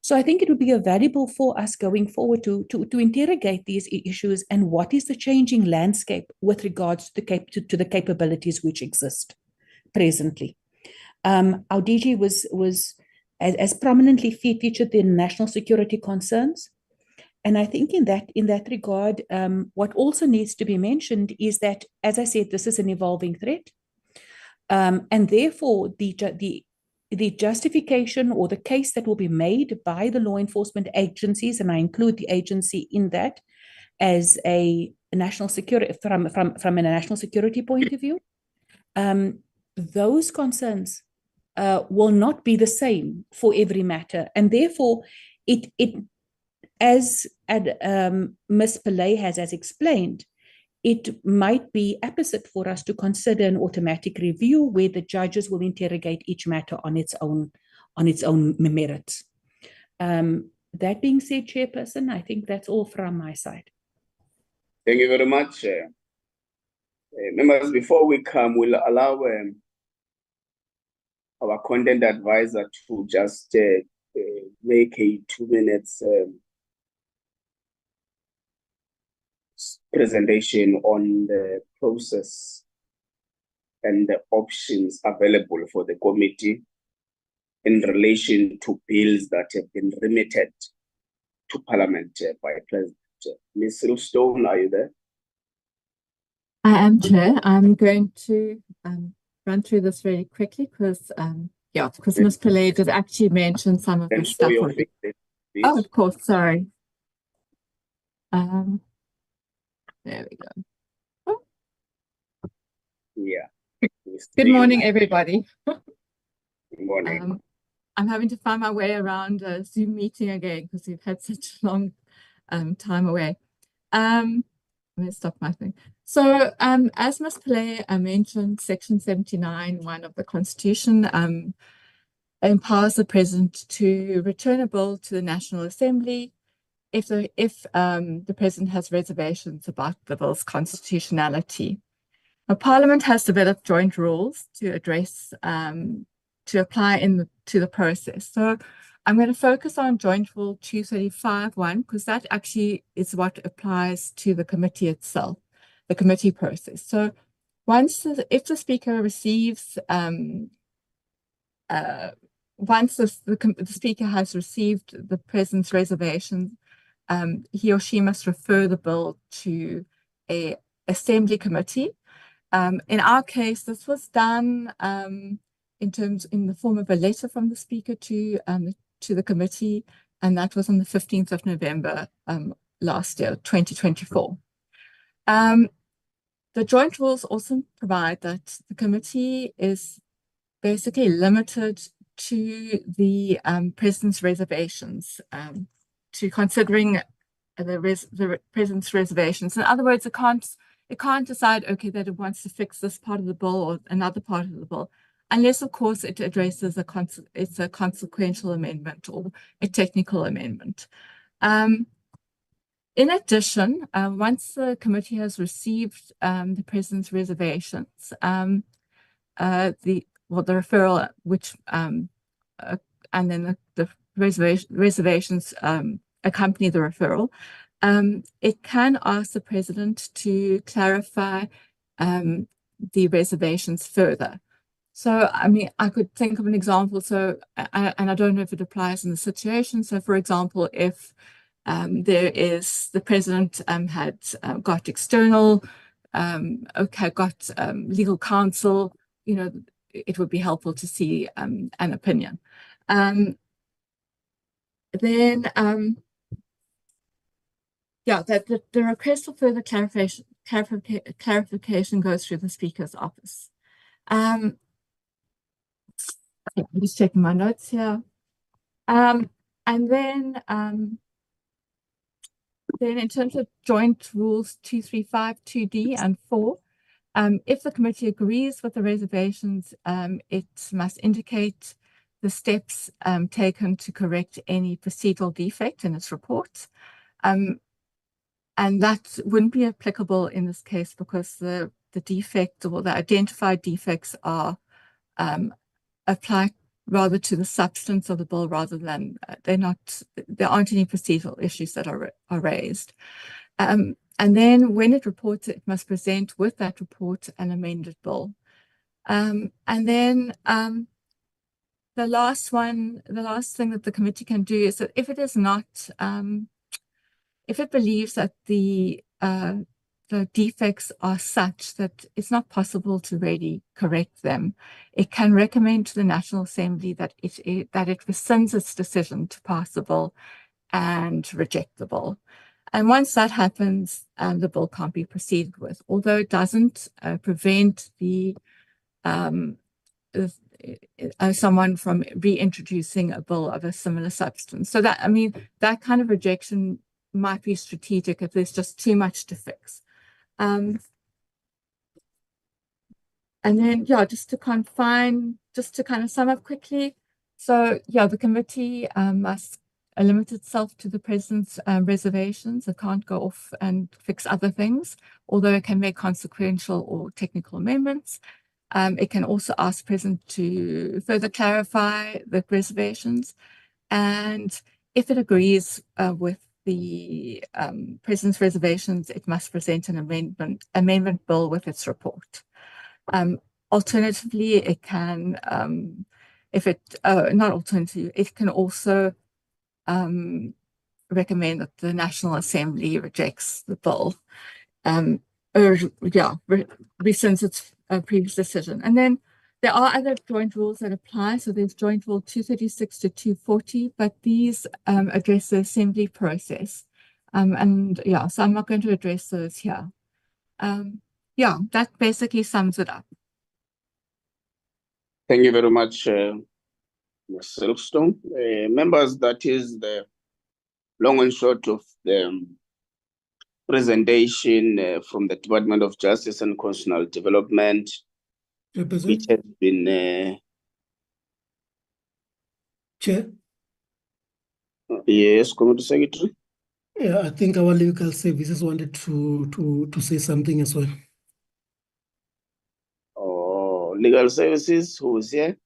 So I think it would be valuable for us going forward to interrogate these issues and what is the changing landscape with regards to the capabilities which exist presently. Our DG was as prominently featured in national security concerns. And I think in that regard, what also needs to be mentioned is that, as I said, this is an evolving threat. And therefore, the justification or the case that will be made by the law enforcement agencies, and I include the agency in that as a national security, from a national security point of view, those concerns will not be the same for every matter. And therefore, as Ms. Pillay has explained, it might be apposite for us to consider an automatic review where the judges will interrogate each matter on its own merits. That being said, Chairperson, I think that's all from my side. Thank you very much. Members, before we come, we'll allow our content advisor to just make a 2 minutes presentation on the process and the options available for the committee in relation to bills that have been remitted to Parliament by President. Ms. Silverstone, are you there? I am, Chair. I'm going to run through this very quickly because Ms. Pillay did actually mention some of the stuff already. Oh, of course, sorry. There we go. Oh. Yeah. Good morning, everybody. Good morning. I'm having to find my way around a Zoom meeting again because we've had such a long time away. Let me stop my thing. So as Ms. Pillay mentioned, Section 79(1) of the Constitution empowers the President to return a bill to the National Assembly if the President has reservations about the bill's constitutionality. Now, Parliament has developed joint rules to address, to apply to the process. So I'm going to focus on Joint Rule 235(1) because that actually is what applies to the committee itself, the committee process. So if the Speaker receives, once the Speaker has received the President's reservations, he or she must refer the bill to an Assembly committee. In our case, this was done in the form of a letter from the Speaker to the committee, and that was on the 15th of November last year, 2024. The joint rules also provide that the committee is basically limited to the President's reservations, to considering the President's reservations. In other words, it can't decide, okay, that it wants to fix this part of the bill or another part of the bill, unless, of course, it addresses it's a consequential amendment or a technical amendment. In addition, once the committee has received the President's reservations, the referral, which and then the reservations accompany the referral, it can ask the President to clarify the reservations further. So, I mean, I could think of an example. So, and I don't know if it applies in the situation. So, for example, if the President had got external, got legal counsel, it would be helpful to see an opinion. Then, the request for further clarification goes through the Speaker's office. I'm just checking my notes here. And then in terms of joint rules 235, 2D, and 4, if the committee agrees with the reservations, it must indicate the steps taken to correct any procedural defect in its report. And that wouldn't be applicable in this case because the defect or the identified defects are applied rather to the substance of the bill rather than there aren't any procedural issues that are raised. And then when it reports, it must present with that report an amended bill. And then the last thing that the committee can do is that if it is not, if it believes that the defects are such that it's not possible to really correct them, it can recommend to the National Assembly that it rescinds its decision to pass the bill and reject the bill. And once that happens, the bill can't be proceeded with, although it doesn't prevent someone from reintroducing a bill of a similar substance. So that, I mean, that kind of rejection might be strategic if there's just too much to fix. And then, just to kind of sum up quickly. So, the committee must limit itself to the President's reservations. It can't go off and fix other things, although it can make consequential or technical amendments. It can also ask the President to further clarify the reservations. And if it agrees with the President's reservations, it must present an amendment bill with its report. Alternatively, it can, it can also recommend that the National Assembly rejects the bill, rescinds its previous decision. And then there are other joint rules that apply. So there's Joint Rule 236 to 240, but these address the assembly process. So I'm not going to address those here. That basically sums it up. Thank you very much, Ms. Silverstone. Members, that is the long and short of the presentation from the Department of Justice and Constitutional Development, which has been Chair? Yes, Committee Secretary. Yeah, I think our legal services wanted to say something as well. Oh, legal services, who is here?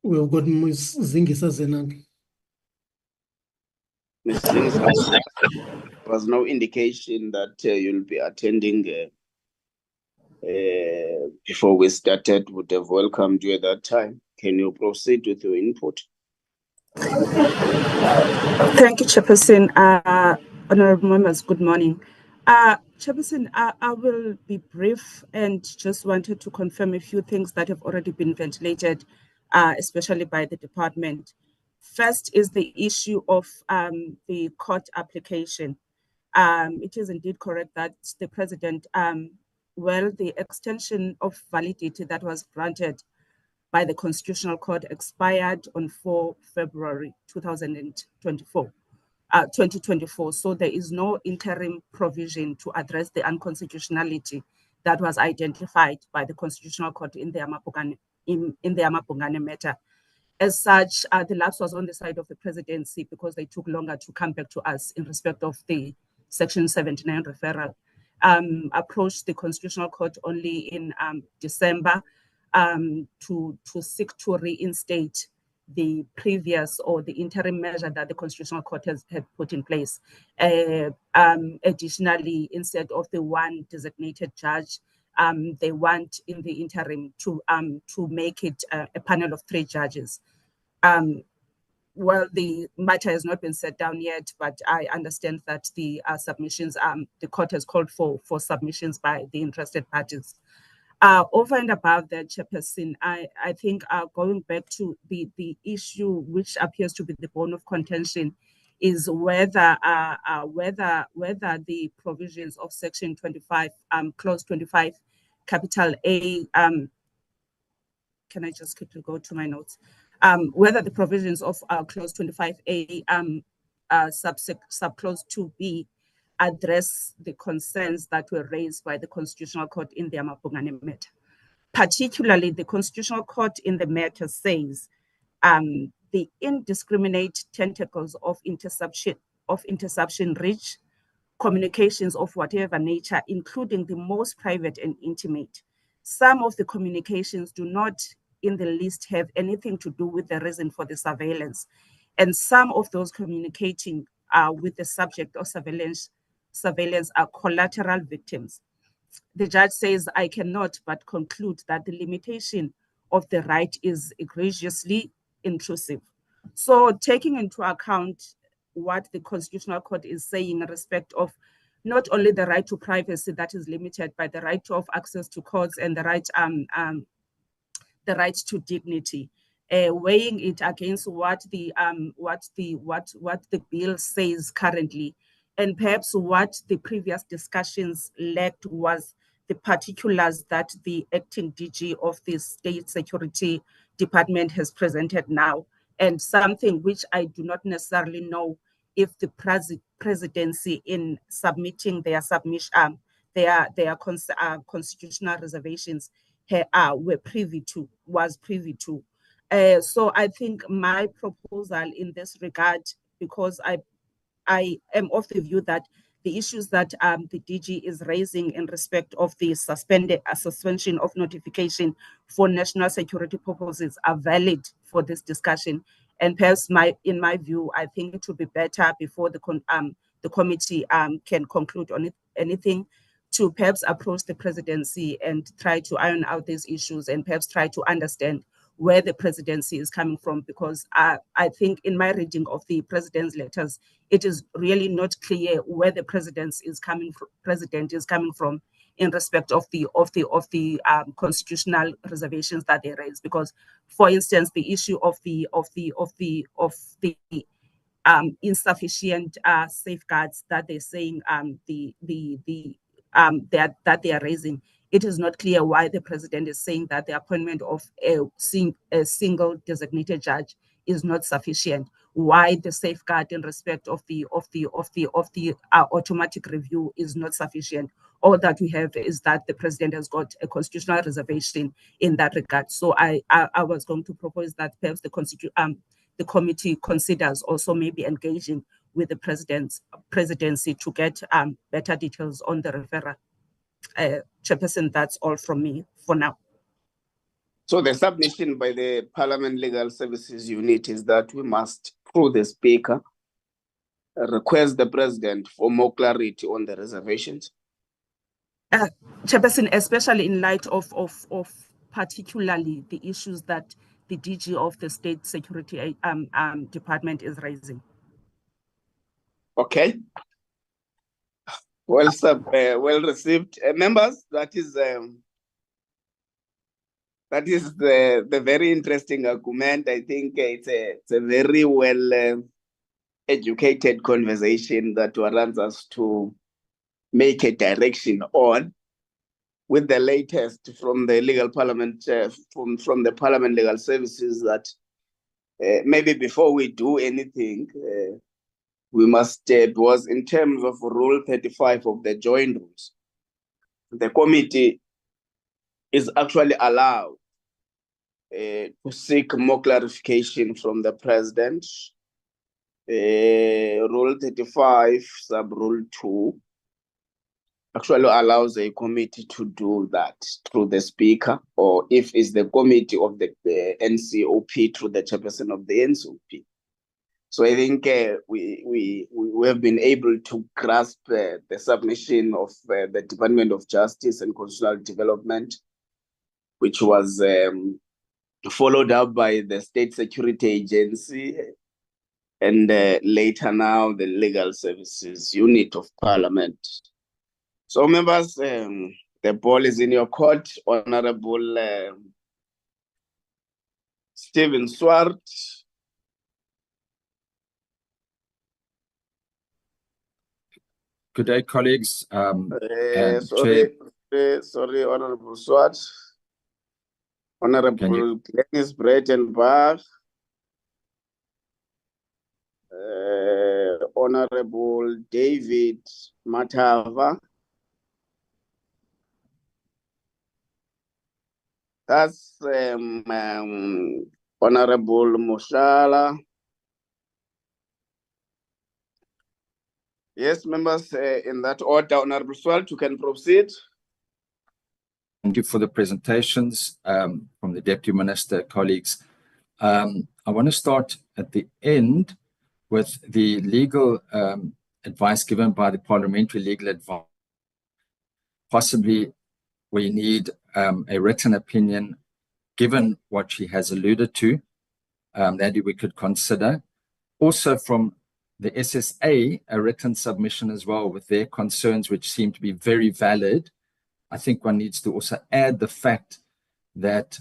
We've got Ms. Zingisa Zenani. Ms. Zingisa, there was no indication that you'll be attending before we started. Would have welcomed you at that time. Can you proceed with your input? Thank you, Chairperson. Honorable members, good morning. Chairperson, I will be brief and just wanted to confirm a few things that have already been ventilated, especially by the department. First is the issue of the court application. It is indeed correct that the President, the extension of validity that was granted by the Constitutional Court expired on 4 February 2024. So there is no interim provision to address the unconstitutionality that was identified by the Constitutional Court in the Amapungane matter. As such, the lapse was on the side of the presidency because they took longer to come back to us in respect of the Section 79 referral. Approached the Constitutional Court only in December to seek to reinstate the previous or the interim measure that the Constitutional Court had put in place. Additionally, instead of the one designated judge, they want in the interim to make it a panel of 3 judges. Well, the matter has not been set down yet, but I understand that the submissions, the court has called for submissions by the interested parties. Over and above that, Chairperson, I think going back to the issue which appears to be the bone of contention is whether the provisions of Section 25, Clause 25, capital A, can I just quickly go to my notes? Whether the provisions of Clause 25A, subclause 2B, address the concerns that were raised by the Constitutional Court in the Amapungane matter. Particularly, the Constitutional Court in the matter says the indiscriminate tentacles of interception reach communications of whatever nature, including the most private and intimate. Some of the communications do not in the least have anything to do with the reason for the surveillance. And some of those communicating with the subject of surveillance are collateral victims. The judge says, I cannot but conclude that the limitation of the right is egregiously intrusive. So taking into account what the Constitutional Court is saying in respect of not only the right to privacy that is limited by the right of access to courts and the right to dignity, weighing it against what the bill says currently, and perhaps what the previous discussions lacked was the particulars that the acting DG of the State Security Department has presented now, and something which I do not necessarily know if the presidency in submitting their submission, their constitutional reservations was privy to. So I think my proposal in this regard, because I am of the view that the issues that the DG is raising in respect of the suspension of notification for national security purposes are valid for this discussion. And perhaps in my view, I think it would be better before the committee can conclude on anything, to perhaps approach the presidency and try to iron out these issues and perhaps try to understand where the presidency is coming from, because I think in my reading of the president's letters, it is really not clear where the president is coming from in respect of the constitutional reservations that they raise. Because, for instance, the issue of the insufficient safeguards that they're saying that they are raising, it is not clear why the president is saying that the appointment of a single designated judge is not sufficient. Why the safeguard in respect of the automatic review is not sufficient. All that we have is that the president has got a constitutional reservation in that regard. So I was going to propose that perhaps the committee considers also maybe engaging with the presidency to get better details on the referral. Chairperson, that's all from me for now. So the submission by the Parliament Legal Services Unit is that we must, through the Speaker, request the President for more clarity on the reservations. Chairperson, especially in light of particularly the issues that the DG of the State Security Department is raising. Okay. Well, well received, members. That is the very interesting argument. I think it's a very well educated conversation that warrants us to make a direction on. with the latest from the legal parliament, from the Parliament Legal Services, that maybe before we do anything, we must, because in terms of Rule 35 of the joint rules, the committee is actually allowed to seek more clarification from the president. Rule 35, sub rule 2, actually allows a committee to do that through the speaker, or if it's the committee of the NCOP, through the chairperson of the NCOP. So I think we have been able to grasp the submission of the Department of Justice and Constitutional Development, which was followed up by the State Security Agency, and later now the Legal Services Unit of Parliament. So members, the ball is in your court. Honorable Stephen Swart. Good day, colleagues. Sorry, Honorable Swart. Honorable Dennis Breitenbach. Honorable David Matava. That's Honorable Mushala. Yes, members, in that order, Honorable Swart, you can proceed. Thank you for the presentations from the Deputy Minister, colleagues. I want to start at the end with the legal advice given by the Parliamentary Legal Advice. Possibly we need a written opinion, given what she has alluded to, that we could consider. Also from the SSA, a written submission as well with their concerns, which seem to be very valid. I think one needs to also add the fact that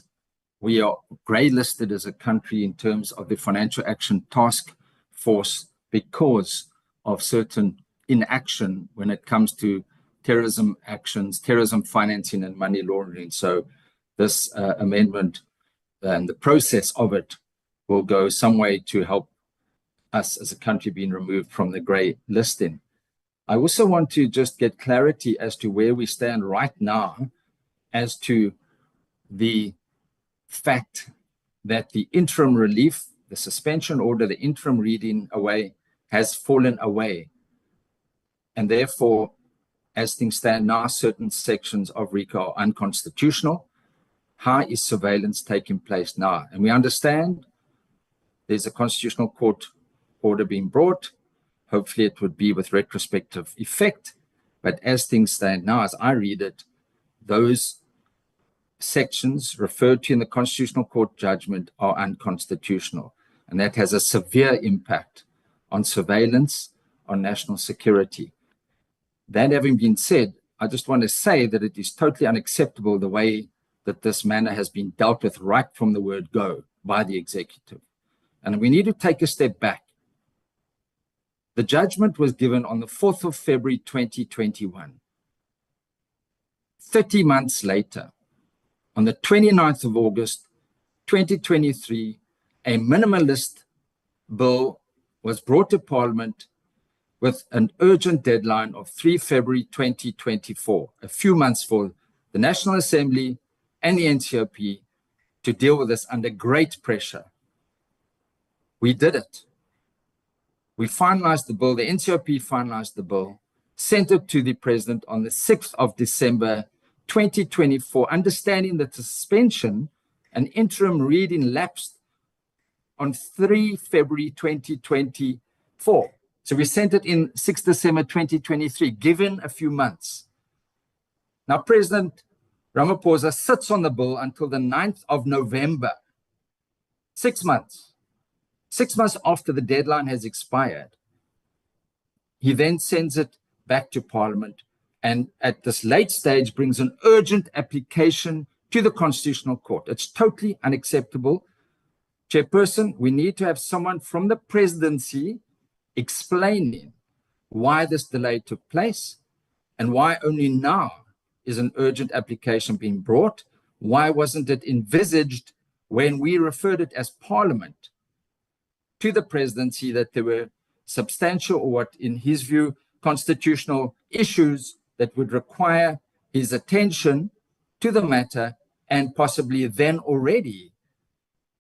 we are grey listed as a country in terms of the Financial Action Task Force because of certain inaction when it comes to terrorism actions, terrorism financing, and money laundering. So this amendment and the process of it will go some way to help us as a country being removed from the grey listing. I also want to just get clarity as to where we stand right now as to the fact that the interim relief, the suspension order, the interim reading away has fallen away. And therefore, as things stand now, certain sections of RICA are unconstitutional. How is surveillance taking place now? And we understand there's a Constitutional Court order being brought. Hopefully it would be with retrospective effect. But as things stand now, as I read it, those sections referred to in the Constitutional Court judgment are unconstitutional. And that has a severe impact on surveillance, on national security. That having been said, I just want to say that it is totally unacceptable the way that this matter has been dealt with right from the word go by the executive. And we need to take a step back. The judgment was given on the 4th of February 2021. 30 months later, on the 29th of August 2023, a minimalist bill was brought to Parliament with an urgent deadline of 3 February 2024, a few months for the National Assembly and the NCOP to deal with this under great pressure. We did it. We finalized the bill, the NCOP finalized the bill, sent it to the President on the 6th of December 2024, understanding that the suspension and interim reading lapsed on 3 February 2024. So we sent it in 6 December 2023, given a few months. Now, President Ramaphosa sits on the bill until the 9th of November, 6 months. 6 months after the deadline has expired. He then sends it back to Parliament and at this late stage brings an urgent application to the Constitutional Court. It's totally unacceptable. Chairperson, we need to have someone from the presidency explaining why this delay took place and why only now is an urgent application being brought? Why wasn't it envisaged when we referred it as Parliament to the presidency that there were substantial, or what in his view, constitutional issues that would require his attention to the matter, and possibly then already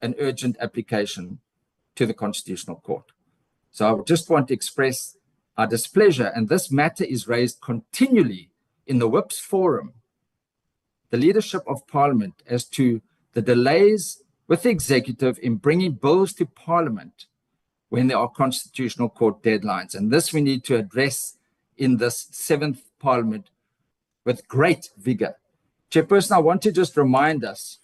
an urgent application to the Constitutional Court? So I just want to express our displeasure, and this matter is raised continually in the Whips Forum, the leadership of Parliament, as to the delays with the executive in bringing bills to Parliament when there are Constitutional Court deadlines. And this we need to address in this 7th Parliament with great vigor. Chairperson, I want to just remind us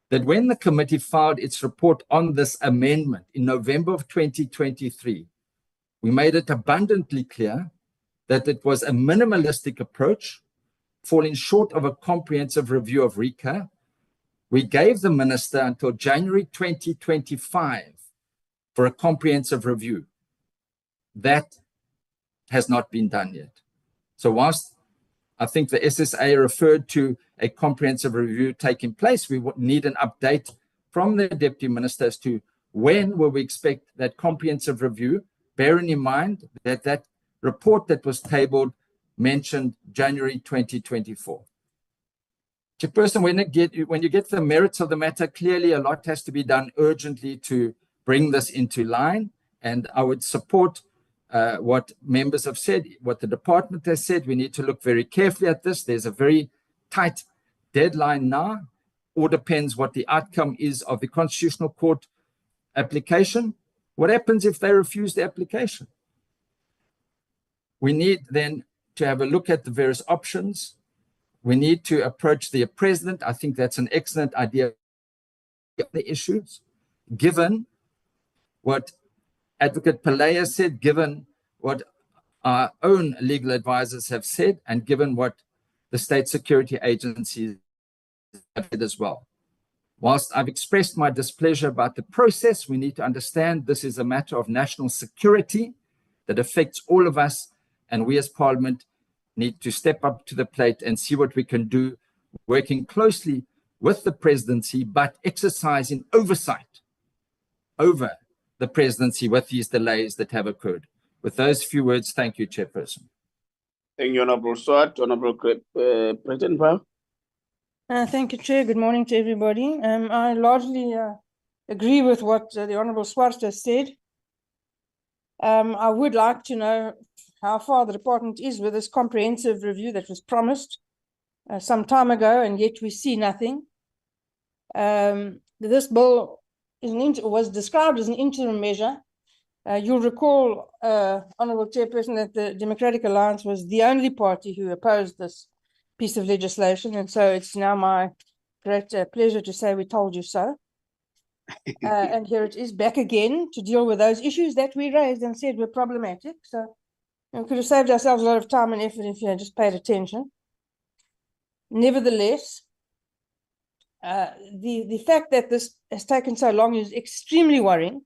that when the committee filed its report on this amendment in November of 2023, we made it abundantly clear that it was a minimalistic approach, falling short of a comprehensive review of RICA. We gave the minister until January 2025 for a comprehensive review. That has not been done yet. So whilst I think the SSA referred to a comprehensive review taking place, we need an update from the Deputy Minister as to when will we expect that comprehensive review, bearing in mind that that report that was tabled mentioned January 2024. Chairperson, when you get the merits of the matter, clearly a lot has to be done urgently to bring this into line. And I would support what members have said, what the department has said. We need to look very carefully at this. There's a very tight deadline now. All depends what the outcome is of the Constitutional Court application. What happens if they refuse the application? We need then to have a look at the various options. We need to approach the president. I think that's an excellent idea. The issues, given what Advocate Pillay said, given what our own legal advisors have said, and given what the state security agencies have said as well. Whilst I've expressed my displeasure about the process, we need to understand this is a matter of national security that affects all of us, and we as Parliament need to step up to the plate and see what we can do, working closely with the presidency, but exercising oversight over the presidency with these delays that have occurred. With those few words, thank you, Chairperson. Thank you, Honorable Swart. Honorable President Brown. Thank you, Chair. Good morning to everybody. I largely agree with what the Honorable Swart has said. I would like to know how far the department is with this comprehensive review that was promised some time ago, and yet we see nothing. This bill was described as an interim measure. You'll recall, Honourable Chairperson, that the Democratic Alliance was the only party who opposed this piece of legislation, and so it's now my great pleasure to say we told you so. And here it is back again to deal with those issues that we raised and said were problematic. So we could have saved ourselves a lot of time and effort if you had just paid attention. Nevertheless, the fact that this has taken so long is extremely worrying.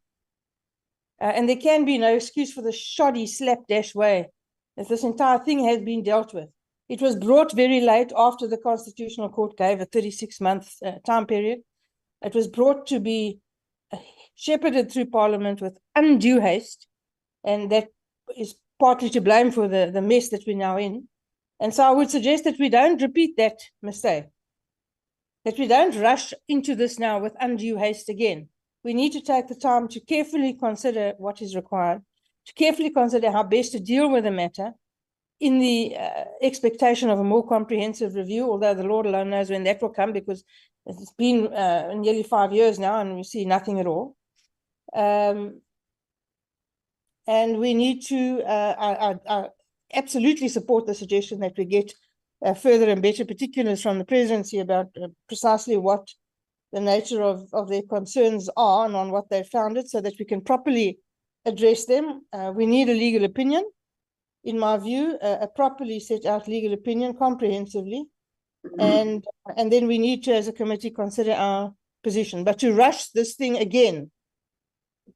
And there can be no excuse for the shoddy, slapdash way that this entire thing has been dealt with. It was brought very late after the Constitutional Court gave a 36-month time period. It was brought to be shepherded through Parliament with undue haste, and that is partly to blame for the mess that we're now in. And so I would suggest that we don't repeat that mistake, that we don't rush into this now with undue haste again. We need to take the time to carefully consider what is required, to carefully consider how best to deal with the matter in the expectation of a more comprehensive review, although the Lord alone knows when that will come, because it's been nearly 5 years now and we see nothing at all. And we need to I absolutely support the suggestion that we get further and better particulars from the presidency about precisely what the nature of their concerns are and on what they've founded, so that we can properly address them. We need a legal opinion, in my view, a properly set out legal opinion comprehensively. And then we need to, as a committee, consider our position. But to rush this thing again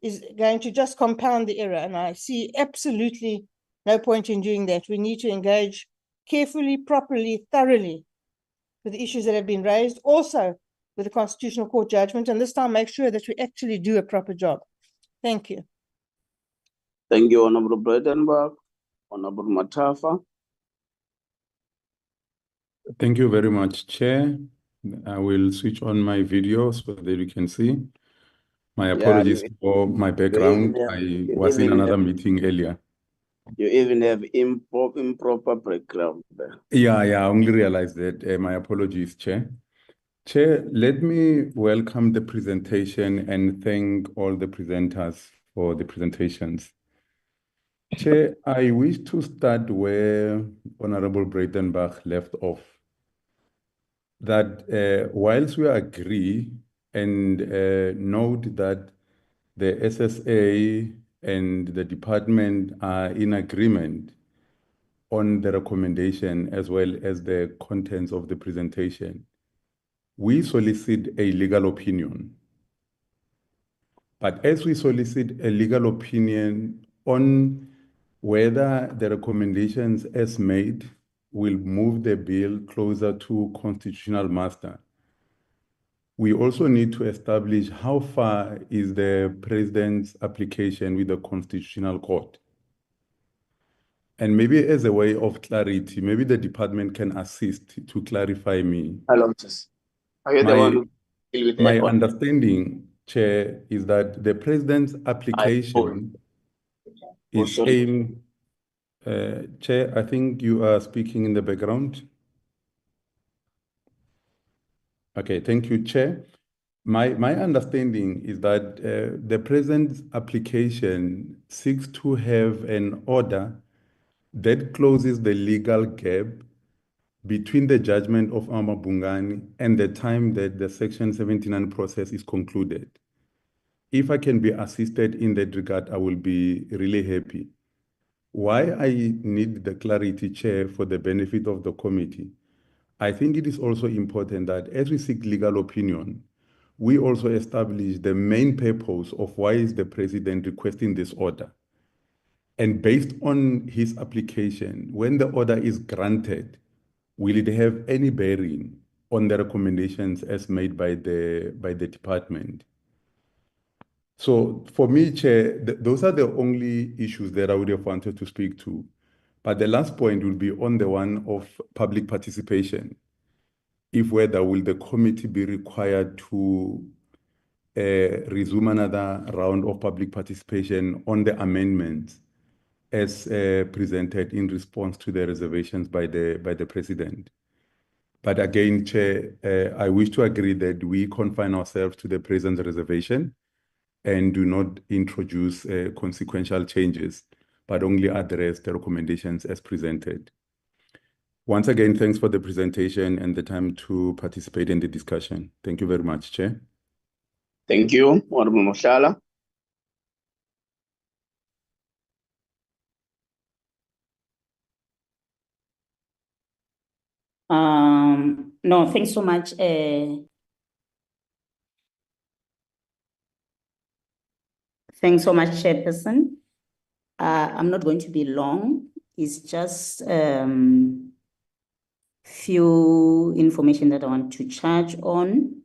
is going to just compound the error. And I see absolutely no point in doing that. We need to engage carefully, properly, thoroughly with the issues that have been raised, also with the Constitutional Court judgment, and this time make sure that we actually do a proper job. Thank you. Thank you, Honorable Bredenbach. Honorable Matafa. Thank you very much, Chair. I will switch on my video so that you can see. My apologies for my background. I was in another meeting earlier. You even have improper background there. Yeah, I only realized that. My apologies, Chair. Chair, let me welcome the presentation and thank all the presenters for the presentations. Chair, I wish to start where Honorable Breitenbach left off. That whilst we agree and note that the SSA and the department are in agreement on the recommendation as well as the contents of the presentation, we solicit a legal opinion. But as we solicit a legal opinion on whether the recommendations as made will move the bill closer to constitutional master, we also need to establish how far is the president's application with the Constitutional Court. And maybe as a way of clarity, maybe the department can assist to clarify me. Hello, are you the one who deal with my understanding, Chair, is that the president's application is aimed. Chair, I think you are speaking in the background. Okay, thank you, Chair. My understanding is that the president's application seeks to have an order that closes the legal gap between the judgment of Amabungani and the time that the Section 79 process is concluded. If I can be assisted in that regard, I will be really happy. Why I need the clarity, Chair, for the benefit of the committee, I think it is also important that as we seek legal opinion, we also establish the main purpose of why is the president requesting this order. And based on his application, when the order is granted, will it have any bearing on the recommendations as made by the department? So for me, Chair, those are the only issues that I would have wanted to speak to. But the last point will be on the one of public participation. If whether will the committee be required to resume another round of public participation on the amendments as presented in response to the reservations by the president. But again, Chair, I wish to agree that we confine ourselves to the president's reservation and do not introduce consequential changes, but only address the recommendations as presented. Once again, thanks for the presentation and the time to participate in the discussion. Thank you very much, Chair. Thank you, Honorable Moshala. No, thanks so much. Thanks so much, Chairperson. I'm not going to be long. It's just few information that I want to charge on.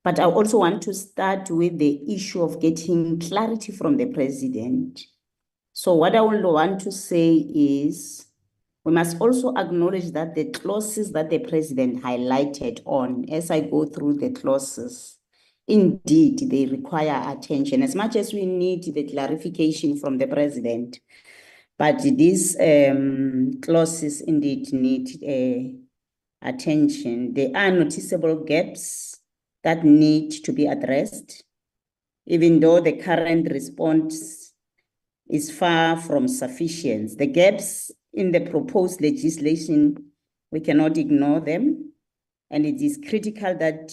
But I also want to start with the issue of getting clarity from the president. So what I will want to say is, we must also acknowledge that the clauses that the president highlighted on, as I go through the clauses, indeed, they require attention as much as we need the clarification from the president. But these clauses indeed need attention. There are noticeable gaps that need to be addressed, even though the current response is far from sufficient. The gaps in the proposed legislation, we cannot ignore them, and it is critical that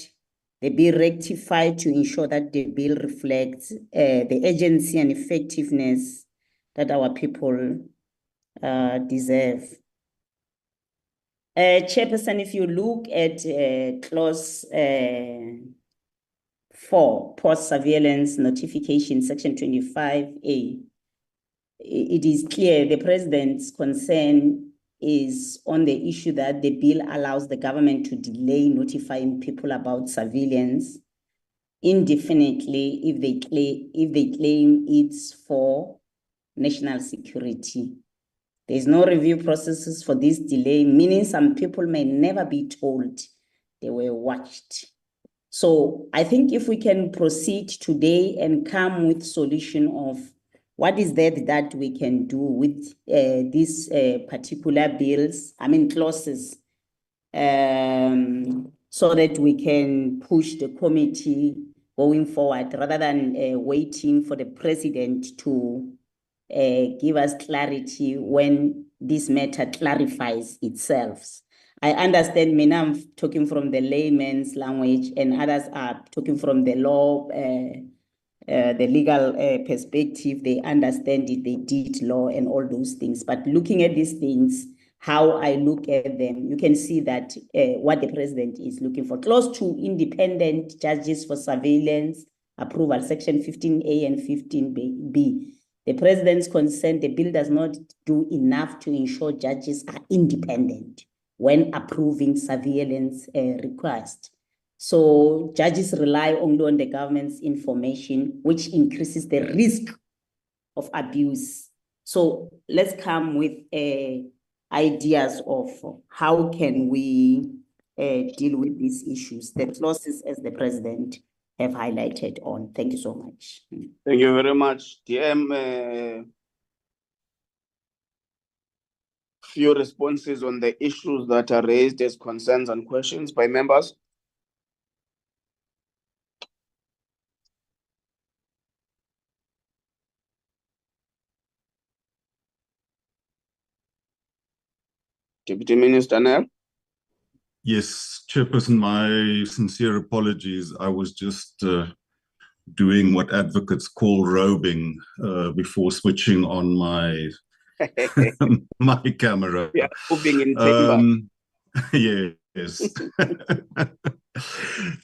they be rectified to ensure that the bill reflects the agency and effectiveness that our people deserve. Chairperson, if you look at clause 4, post-surveillance notification, section 25A, it is clear the president's concern is on the issue that the bill allows the government to delay notifying people about surveillance indefinitely if they claim it's for national security. There is no review processes for this delay, meaning some people may never be told they were watched. So I think if we can proceed today and come with solution of what is that we can do with these particular bills, clauses, so that we can push the committee going forward rather than waiting for the president to give us clarity when this matter clarifies itself. I understand, Mina, I'm talking from the layman's language, and others are talking from the law, the legal perspective. They understand it, they did law and all those things. But looking at these things, how I look at them, you can see that what the president is looking for. Clause 2, independent judges for surveillance approval, section 15A and 15B. The president's consent, the bill does not do enough to ensure judges are independent when approving surveillance requests. So judges rely only on the government's information, which increases the risk of abuse. So let's come with ideas of how can we deal with these issues, the clauses as the president have highlighted on. Thank you so much. Thank you very much. DM, few responses on the issues that are raised as concerns and questions by members. Deputy Minister Nel. Yes, Chairperson, my sincere apologies. I was just doing what advocates call robing before switching on my my camera. Yeah, moving in chamber. Yes.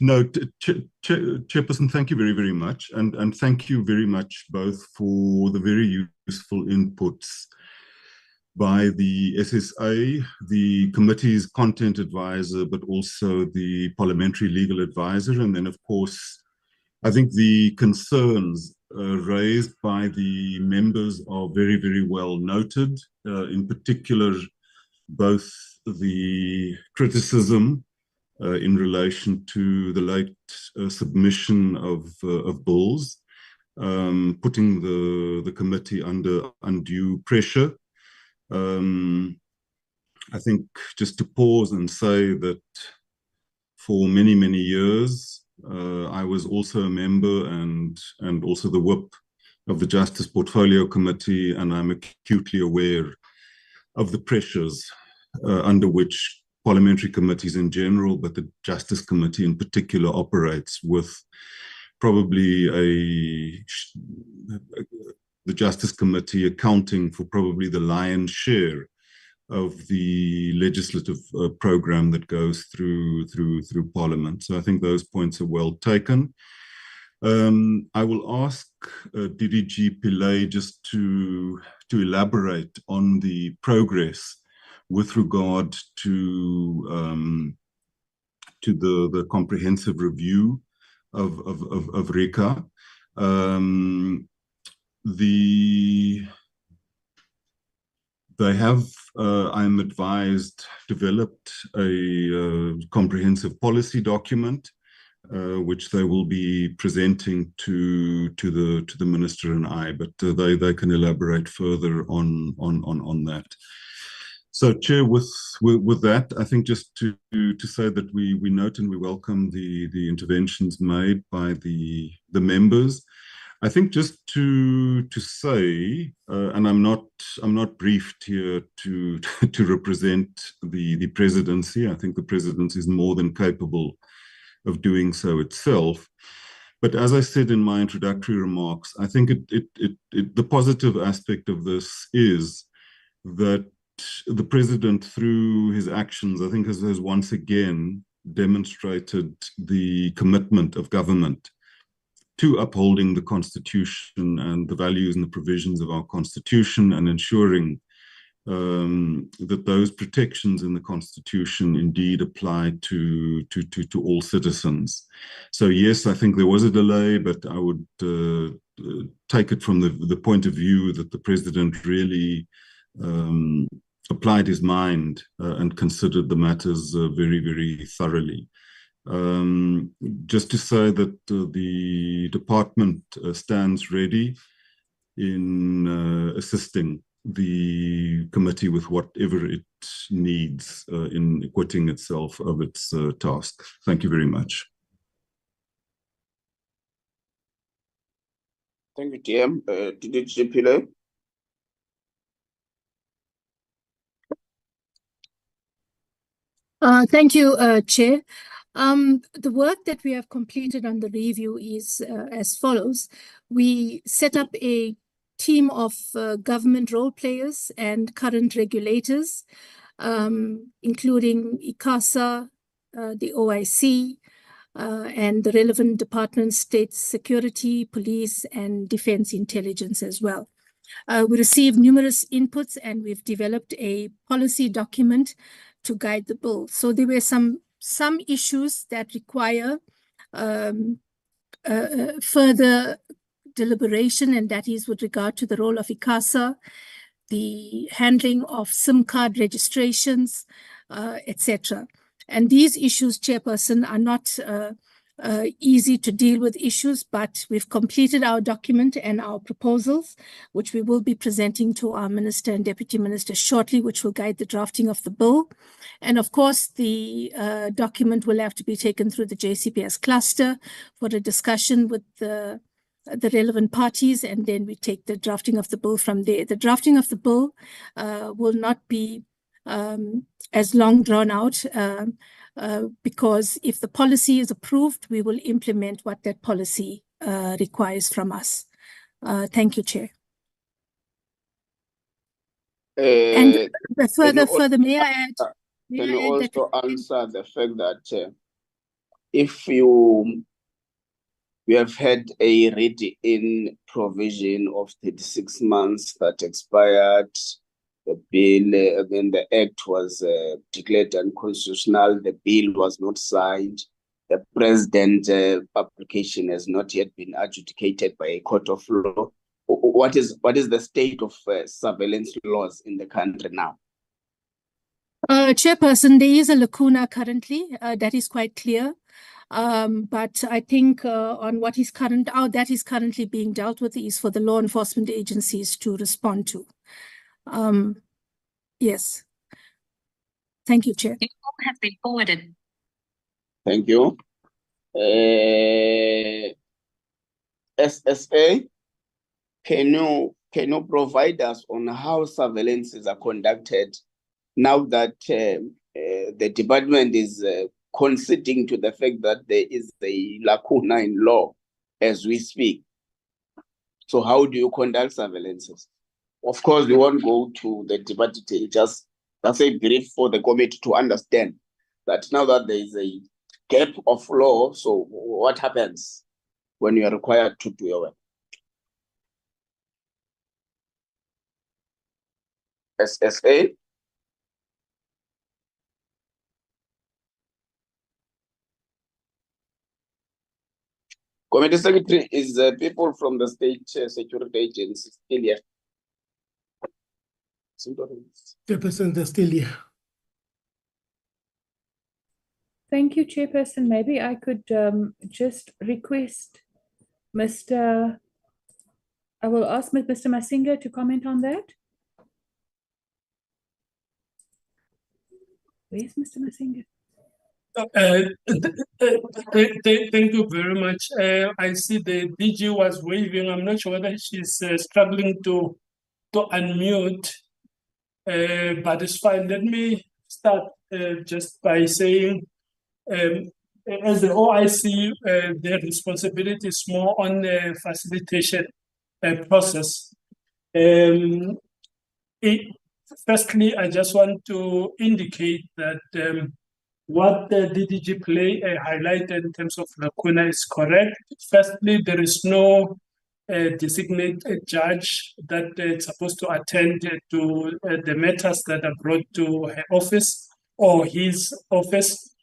No, Chairperson, thank you very, very much. And thank you very much both for the very useful inputs by the SSA, the committee's content advisor, but also the parliamentary legal advisor. And then, of course, I think the concerns raised by the members are very, very well noted. In particular, both the criticism in relation to the late submission of bills, putting the committee under undue pressure. I think just to pause and say that for many, many years, I was also a member and also the whip of the Justice Portfolio Committee, and I'm acutely aware of the pressures under which parliamentary committees in general, but the Justice Committee in particular, operates, with probably the Justice Committee accounting for probably the lion's share of the legislative program that goes through Parliament. So I think those points are well taken. I will ask DDG Pillay just to elaborate on the progress with regard to the comprehensive review of RECA. They have, I'm advised, developed a comprehensive policy document, which they will be presenting to the minister and I, but they can elaborate further on that. So, Chair, with that, I think just to say that we note and we welcome the interventions made by the members. I think just to say, and I'm not briefed here to represent the presidency. I think the presidency is more than capable of doing so itself. But as I said in my introductory remarks, I think the positive aspect of this is that the president, through his actions, I think has once again demonstrated the commitment of government to upholding the Constitution and the values and the provisions of our Constitution and ensuring that those protections in the Constitution indeed apply to all citizens. So yes, I think there was a delay, but I would take it from the point of view that the President really applied his mind and considered the matters very, very thoroughly. Just to say that the department stands ready in assisting the committee with whatever it needs in acquitting itself of its task. Thank you very much. Thank you, TM. DDG Pillay. Thank you, Chair. The work that we have completed on the review is as follows. We set up a team of government role players and current regulators, including ICASA, the OIC, and the relevant departments, state security, police, and defense intelligence as well. We received numerous inputs and we've developed a policy document to guide the bill. So there were some issues that require further deliberation, and that is with regard to the role of ICASA, the handling of SIM card registrations, etc. And these issues, Chairperson, are not easy to deal with issues, but we've completed our document and our proposals, which we will be presenting to our Minister and Deputy Minister shortly, which will guide the drafting of the bill. And of course, the document will have to be taken through the JCPS cluster for a discussion with the relevant parties, and then we take the drafting of the bill from there. The drafting of the bill will not be as long drawn out, because if the policy is approved, we will implement what that policy requires from us. Thank you, Chair. And further, may I add? Can you also answer the fact that if we have had a read-in provision of 36 months that expired, the bill, then the act was declared unconstitutional, the bill was not signed, the president application has not yet been adjudicated by a court of law. What is the state of surveillance laws in the country now? Chairperson, there is a lacuna currently, that is quite clear. But I think on what is that is currently being dealt with is for the law enforcement agencies to respond to. Yes. Thank you, Chair. It will have been forwarded. Thank you. SSA, can you provide us on how surveillances are conducted now that the department is conceding to the fact that there is a lacuna in law as we speak? So how do you conduct surveillances? Of course, we won't go to the debate detail, just that's a brief for the committee to understand that now that there is a gap of law, so what happens when you are required to do your work? SSA. Committee Secretary, is people from the state security agency still here? Chairperson, they're still here. Thank you, Chairperson. Maybe I could just request I will ask Mr. Masinga to comment on that. Where's Mr. Masinga? Thank you very much. I see the DG was waving. I'm not sure whether she's struggling to unmute, but it's fine. Let me start just by saying, as the OIC, their responsibility is more on the facilitation process. Firstly, I just want to indicate that what the DDG Play highlighted in terms of lacuna is correct. Firstly, there is no designate a judge that is supposed to attend to the matters that are brought to her office or his office.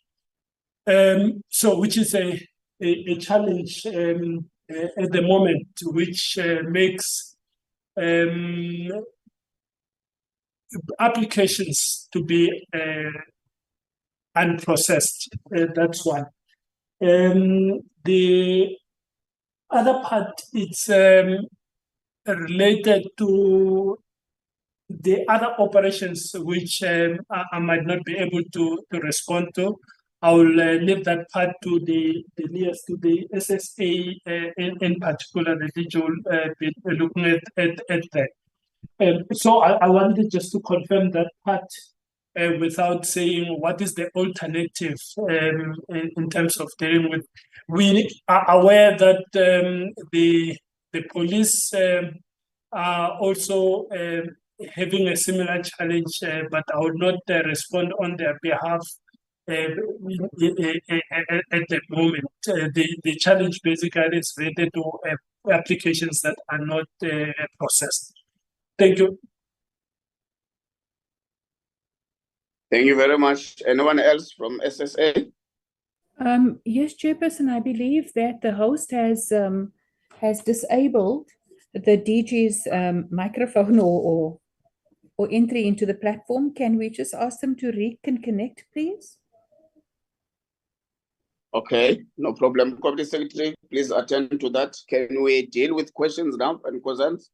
So, which is a challenge at the moment, which makes applications to be unprocessed. That's one. The other part is related to the other operations which I might not be able to respond to. I will leave that part to the SSA in particular, the digital be looking at that. So I wanted just to confirm that part without saying what is the alternative in terms of dealing with. We are aware that the police are also having a similar challenge, but I would not respond on their behalf at the moment. The challenge basically is related to applications that are not processed. Thank you. Thank you very much. Anyone else from SSA? Yes, Chairperson, I believe that the host has disabled the DG's microphone or entry into the platform. Can we just ask them to reconnect, please? Okay, no problem. Committee Secretary, please attend to that. Can we deal with questions now and concerns?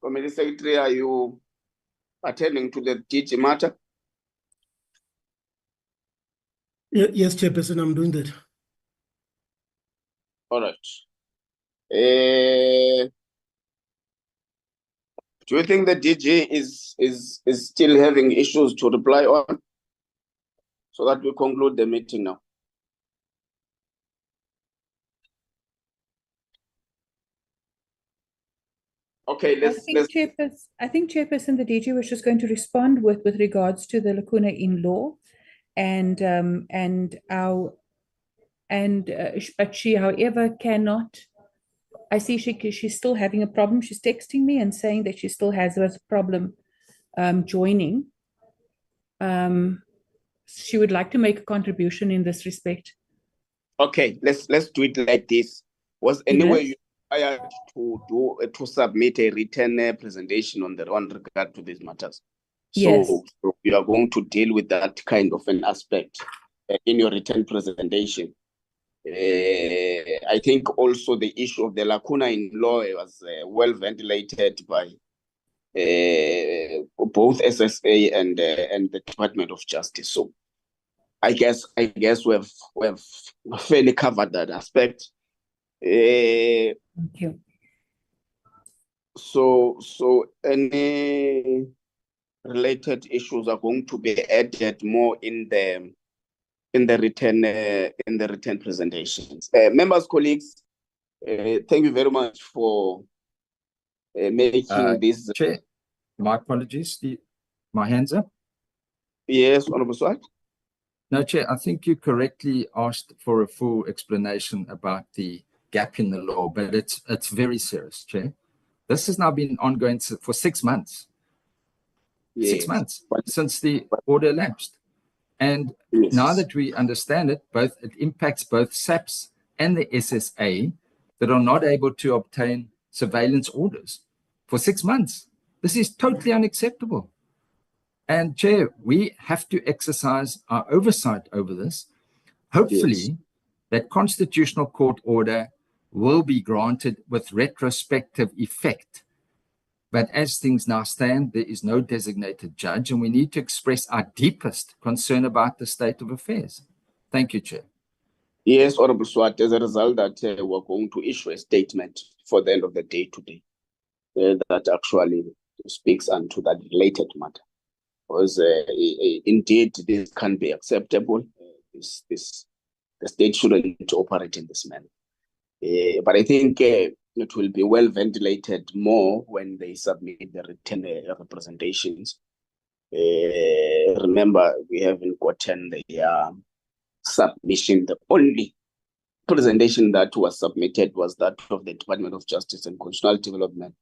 Committee Secretary, are you attending to the DG matter? Yes, Chairperson, I'm doing that. All right. Do you think the DG is still having issues to reply on, so that we conclude the meeting now? Okay, I think Chairperson, the DG was just going to respond with regards to the lacuna in law, but she, however, cannot. I see she's still having a problem. She's texting me and saying that she still has a problem joining. She would like to make a contribution in this respect. Okay, let's do it like this. Was anywhere you required to submit a written presentation on regard to these matters? Yes. So you are going to deal with that kind of an aspect in your written presentation. I think also the issue of the lacuna in law was well ventilated by both SSA and the Department of Justice. So I guess we've fairly covered that aspect. Thank you. So any related issues are going to be added more in the written presentations. Members, colleagues, thank you very much for making this. Chair, my apologies. My hands up. Yes, Honorable Swart. No, Chair, I think you correctly asked for a full explanation about the gap in the law, but it's very serious, Chair. This has now been ongoing for 6 months. Yes. 6 months since the order lapsed. And now that we understand it, it impacts both SAPS and the SSA that are not able to obtain surveillance orders for 6 months. This is totally unacceptable. And Chair, we have to exercise our oversight over this. Hopefully, that constitutional court order will be granted with retrospective effect. But as things now stand, there is no designated judge, and we need to express our deepest concern about the state of affairs. Thank you, Chair. Yes, Honorable Swart, as a result that we're going to issue a statement for the end of the day today that actually speaks unto that related matter. Because indeed, this can be acceptable. The state shouldn't operate in this manner. But I think it will be well ventilated more when they submit the written representations. Remember, we haven't gotten the submission. The only presentation that was submitted was that of the Department of Justice and Constitutional Development,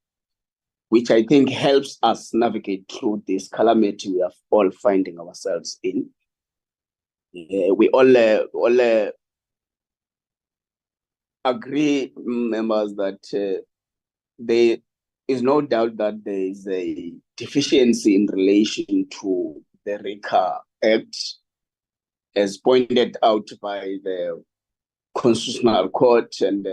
which I think helps us navigate through this calamity we are all finding ourselves in. We all agree, members, that there is no doubt that there is a deficiency in relation to the RICA Act, as pointed out by the Constitutional Court, and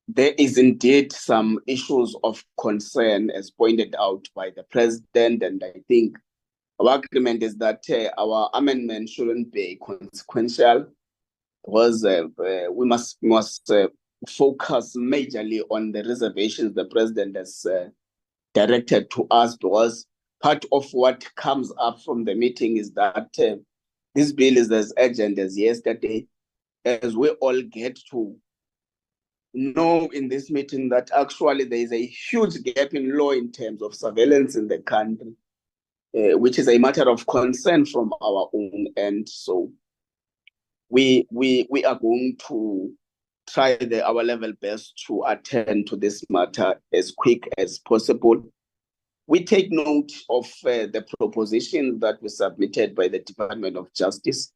there is indeed some issues of concern, as pointed out by the President, and I think our agreement is that our amendment shouldn't be consequential, because we must focus majorly on the reservations the President has directed to us, because part of what comes up from the meeting is that this bill is as urgent as yesterday, as we all get to know in this meeting that actually there is a huge gap in law in terms of surveillance in the country, which is a matter of concern from our own end. So we are going to try our level best to attend to this matter as quick as possible. We take note of the propositions that were submitted by the Department of Justice,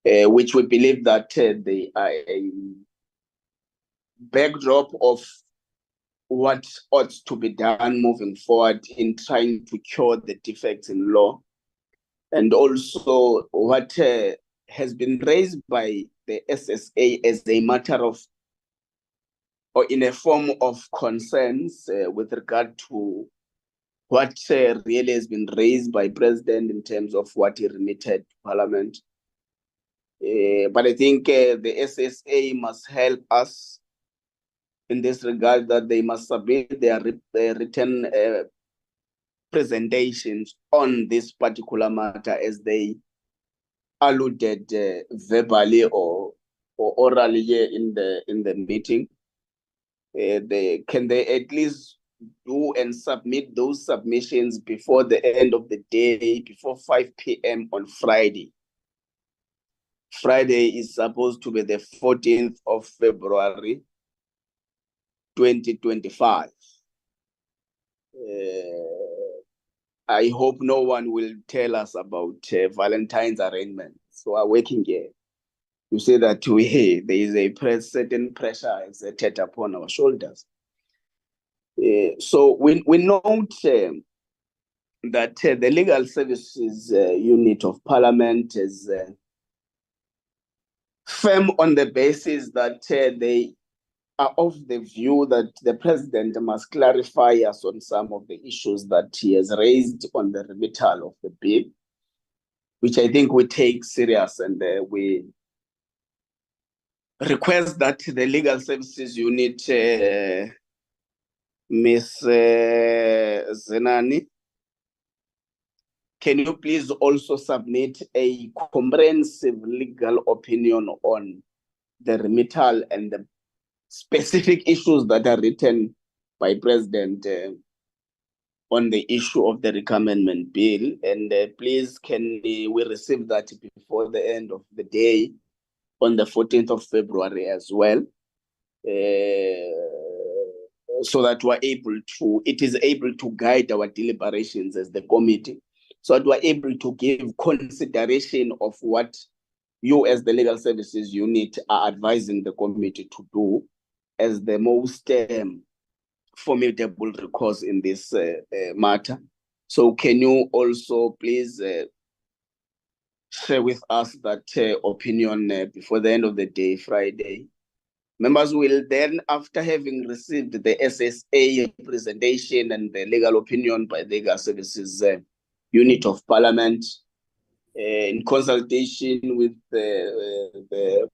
which we believe that they are a backdrop of what ought to be done moving forward in trying to cure the defects in law, and also what has been raised by the SSA as a matter of, or in a form of concerns with regard to what really has been raised by President in terms of what he remitted to Parliament. But I think the SSA must help us in this regard, that they must submit their written presentations on this particular matter, as they alluded verbally or orally in the meeting. Can they at least do and submit those submissions before the end of the day, before 5 p.m. on Friday? Friday is supposed to be the 14th of February, 2025. I hope no one will tell us about Valentine's arrangement. So our working here, you say that there is a certain pressure exerted upon our shoulders. So we note that the Legal Services Unit of Parliament is firm on the basis that they are of the view that the President must clarify us on some of the issues that he has raised on the remittal of the bill, which I think we take serious, and we request that the Legal Services Unit, Ms. Zenani, can you please also submit a comprehensive legal opinion on the remittal and the specific issues that are written by President on the issue of the RICA Amendment Bill? And please, can we receive that before the end of the day on the 14th of February as well, so that it is able to guide our deliberations as the committee, so that we're able to give consideration of what you as the Legal Services Unit are advising the committee to do as the most formidable recourse in this matter. So can you also please share with us that opinion before the end of the day, Friday? Members will then, after having received the SSA presentation and the legal opinion by the Legal Services Unit of Parliament, in consultation with the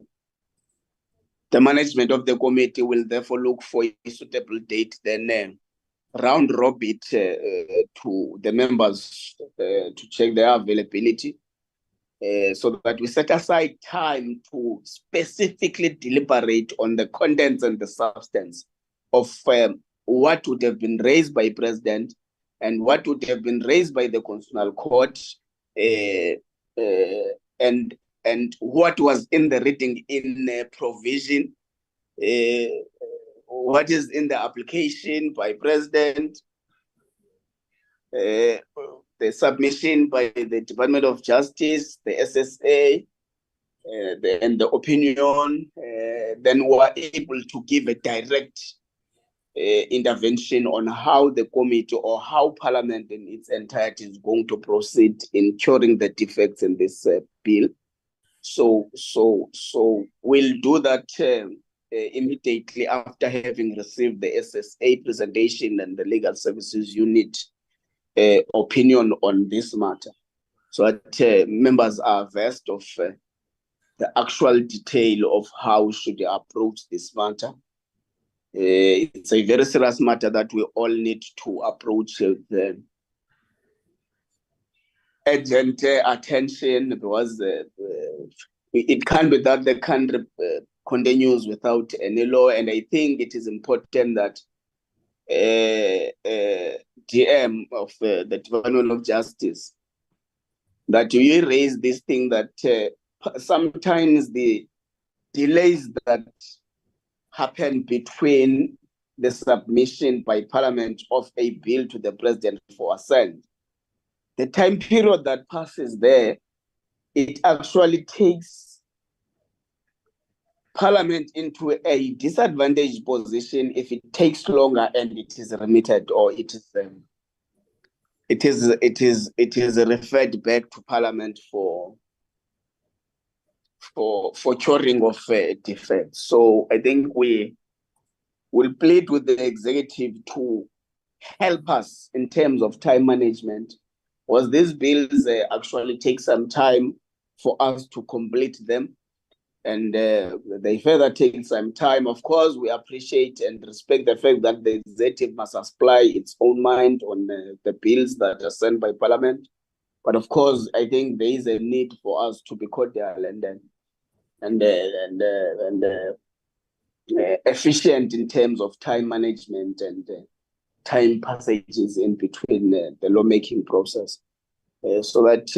management of the committee, will therefore look for a suitable date, then round robin to the members to check their availability. so that we set aside time to specifically deliberate on the contents and the substance of what would have been raised by President and what would have been raised by the Constitutional Court, and what was in the reading in provision, what is in the application by President, the submission by the Department of Justice, the SSA, and the opinion. Then we are able to give a direct intervention on how the committee or how Parliament in its entirety is going to proceed in curing the defects in this bill. So we'll do that immediately after having received the SSA presentation and the Legal Services Unit opinion on this matter, so that members are versed of the actual detail of how should they approach this matter. It's a very serious matter that we all need to approach with urgent attention, because it can't be that the country continues without any law. And I think it is important that DM of the Department of Justice, that you raise this thing that sometimes the delays that happen between the submission by Parliament of a bill to the President for assent, the time period that passes there, it actually takes Parliament into a disadvantaged position if it takes longer and it is remitted, or it is referred back to Parliament for curing of defects. So I think we will plead with the executive to help us in terms of time management, because these bills actually take some time for us to complete them, and they further take some time. Of course, we appreciate and respect the fact that the executive must apply its own mind on the bills that are sent by Parliament. But of course, I think there is a need for us to be cordial and efficient in terms of time management and time passages in between the lawmaking process, so that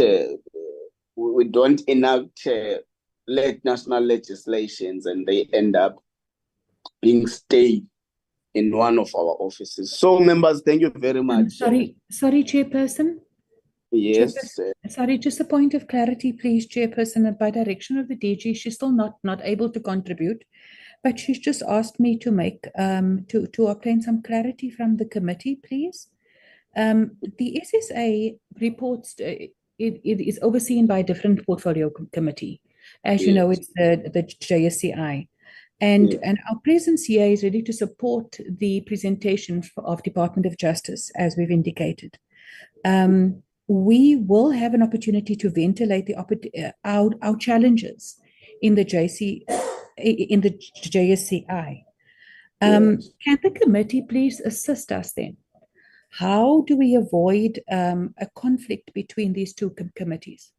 we don't enact late national legislations and they end up being stayed in one of our offices. So, members, thank you very much. Sorry, Chairperson. Yes. Sorry, just a point of clarity, please, Chairperson. By direction of the DG, she's still not able to contribute, but she's just asked me to make to obtain some clarity from the committee, please. The SSA reports, it is overseen by a different portfolio committee. As you know, it's the JSCI. And our presence here is ready to support the presentation of Department of Justice, as we've indicated. We will have an opportunity to ventilate our challenges in the JSCI. Can the committee please assist us then? How do we avoid a conflict between these two committees?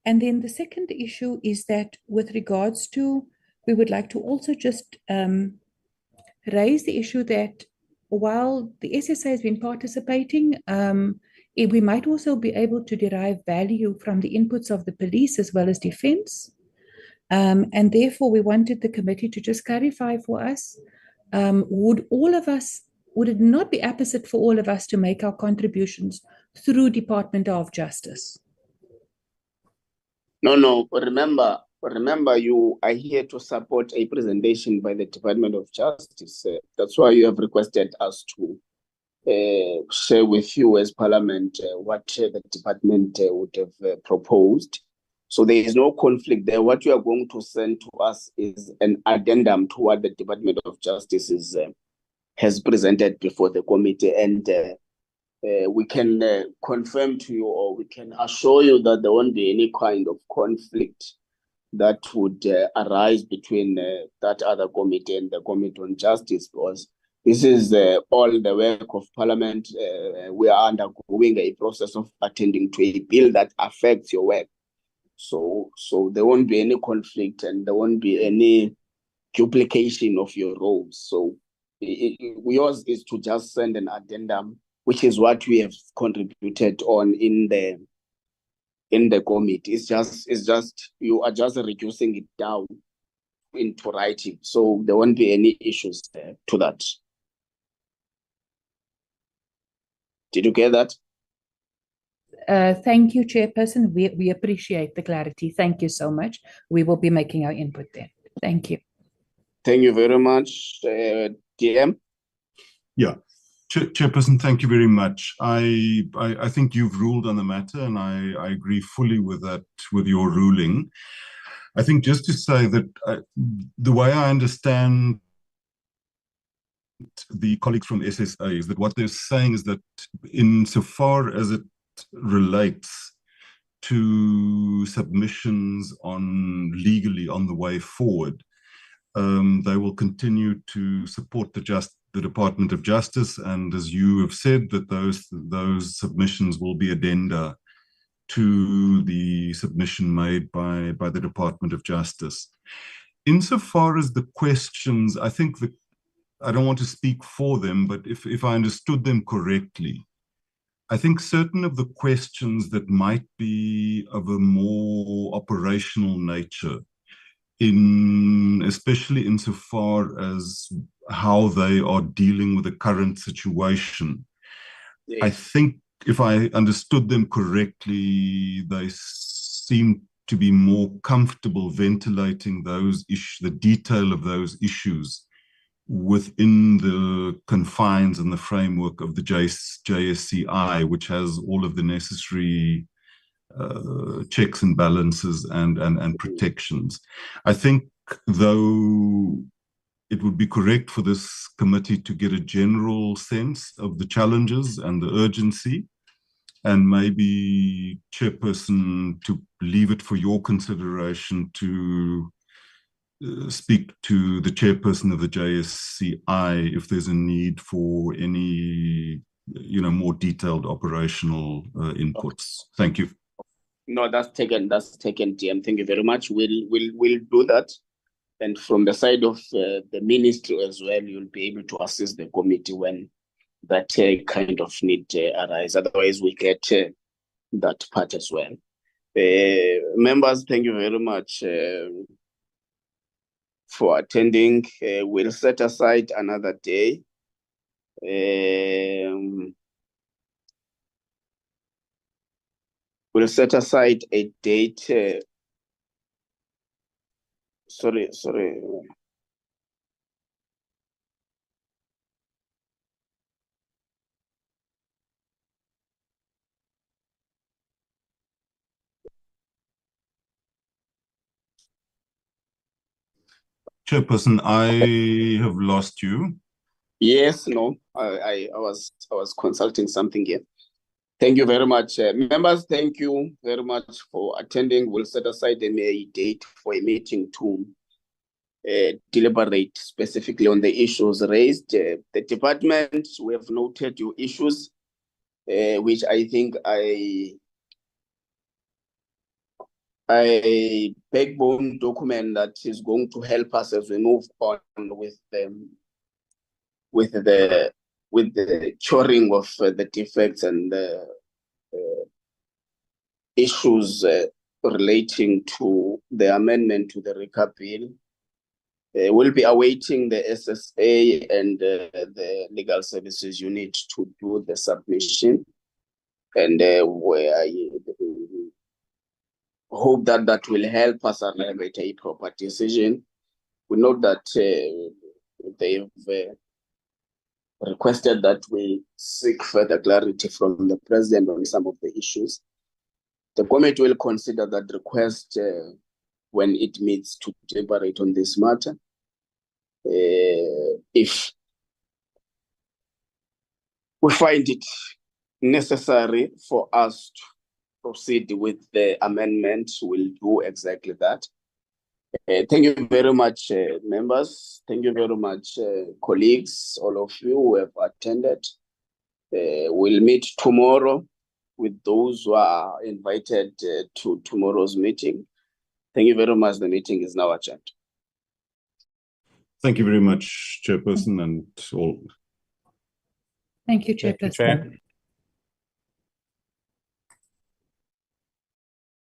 And then the second issue is that with regards to, we would like to also just raise the issue that while the SSA has been participating, we might also be able to derive value from the inputs of the police as well as defense. And therefore, we wanted the committee to just clarify for us, would it not be apposite for all of us to make our contributions through Department of Justice? No. Remember, you are here to support a presentation by the Department of Justice. That's why you have requested us to share with you as Parliament what the department would have proposed. So there is no conflict there. What you are going to send to us is an addendum to what the Department of Justice has presented before the committee, and we can confirm to you, or we can assure you that there won't be any kind of conflict that would arise between that other committee and the Committee on Justice, because This is all the work of Parliament. We are undergoing a process of attending to a bill that affects your work. So there won't be any conflict and there won't be any duplication of your roles. So yours is to just send an addendum, which is what we have contributed on in the committee. It's just you are just reducing it down into writing. So there won't be any issues to that. Did you get that? Thank you, Chairperson. We appreciate the clarity. Thank you so much. We will be making our input then. Thank you. Thank you very much, DM. Yeah, Chairperson, thank you very much. I think you've ruled on the matter, and I agree fully with that, with your ruling. I think just to say that the way I understand the colleagues from SSA is that what they're saying is that insofar as it relates to submissions on legally on the way forward, they will continue to support the Department of Justice, and as you have said, that those submissions will be addenda to the submission made by the Department of Justice. Insofar as the questions, I think that I don't want to speak for them, but if I understood them correctly, I think certain of the questions that might be of a more operational nature, especially insofar as how they are dealing with the current situation. I think if I understood them correctly, they seem to be more comfortable ventilating the detail of those issues within the confines and the framework of the JSCI, which has all of the necessary checks and balances and protections. I think, though, it would be correct for this committee to get a general sense of the challenges and the urgency, and maybe, Chairperson, to leave it for your consideration to speak to the Chairperson of the JSCI if there's a need for any, more detailed operational inputs. Thank you. No, that's taken, DM. Thank you very much. We'll do that. And from the side of the ministry as well, you'll be able to assist the committee when that kind of need arises. Otherwise, we get that part as well. Members, thank you very much for attending. We'll set aside another day. We'll set aside a date. Sorry. Chairperson, I have lost you. Yes, no, I was consulting something here. Thank you very much. Members, thank you very much for attending. We'll set aside a date for a meeting to deliberate specifically on the issues raised. The department, we have noted your issues, which I think a backbone document that is going to help us as we move on with the curing of the defects and the issues relating to the amendment to the RICA bill. We'll be awaiting the SSA and the Legal Services Unit to do the submission, and we hope that will help us arrive at a proper decision. We know that they've requested that we seek further clarity from the President on some of the issues. The committee will consider that request when it meets to deliberate on this matter. If we find it necessary for us to proceed with the amendment, we'll do exactly that. Thank you very much, members. Thank you very much, colleagues, all of you who have attended. We'll meet tomorrow with those who are invited to tomorrow's meeting. Thank you very much. The meeting is now adjourned. Thank you very much, Chairperson, and all. Thank you, Chairperson.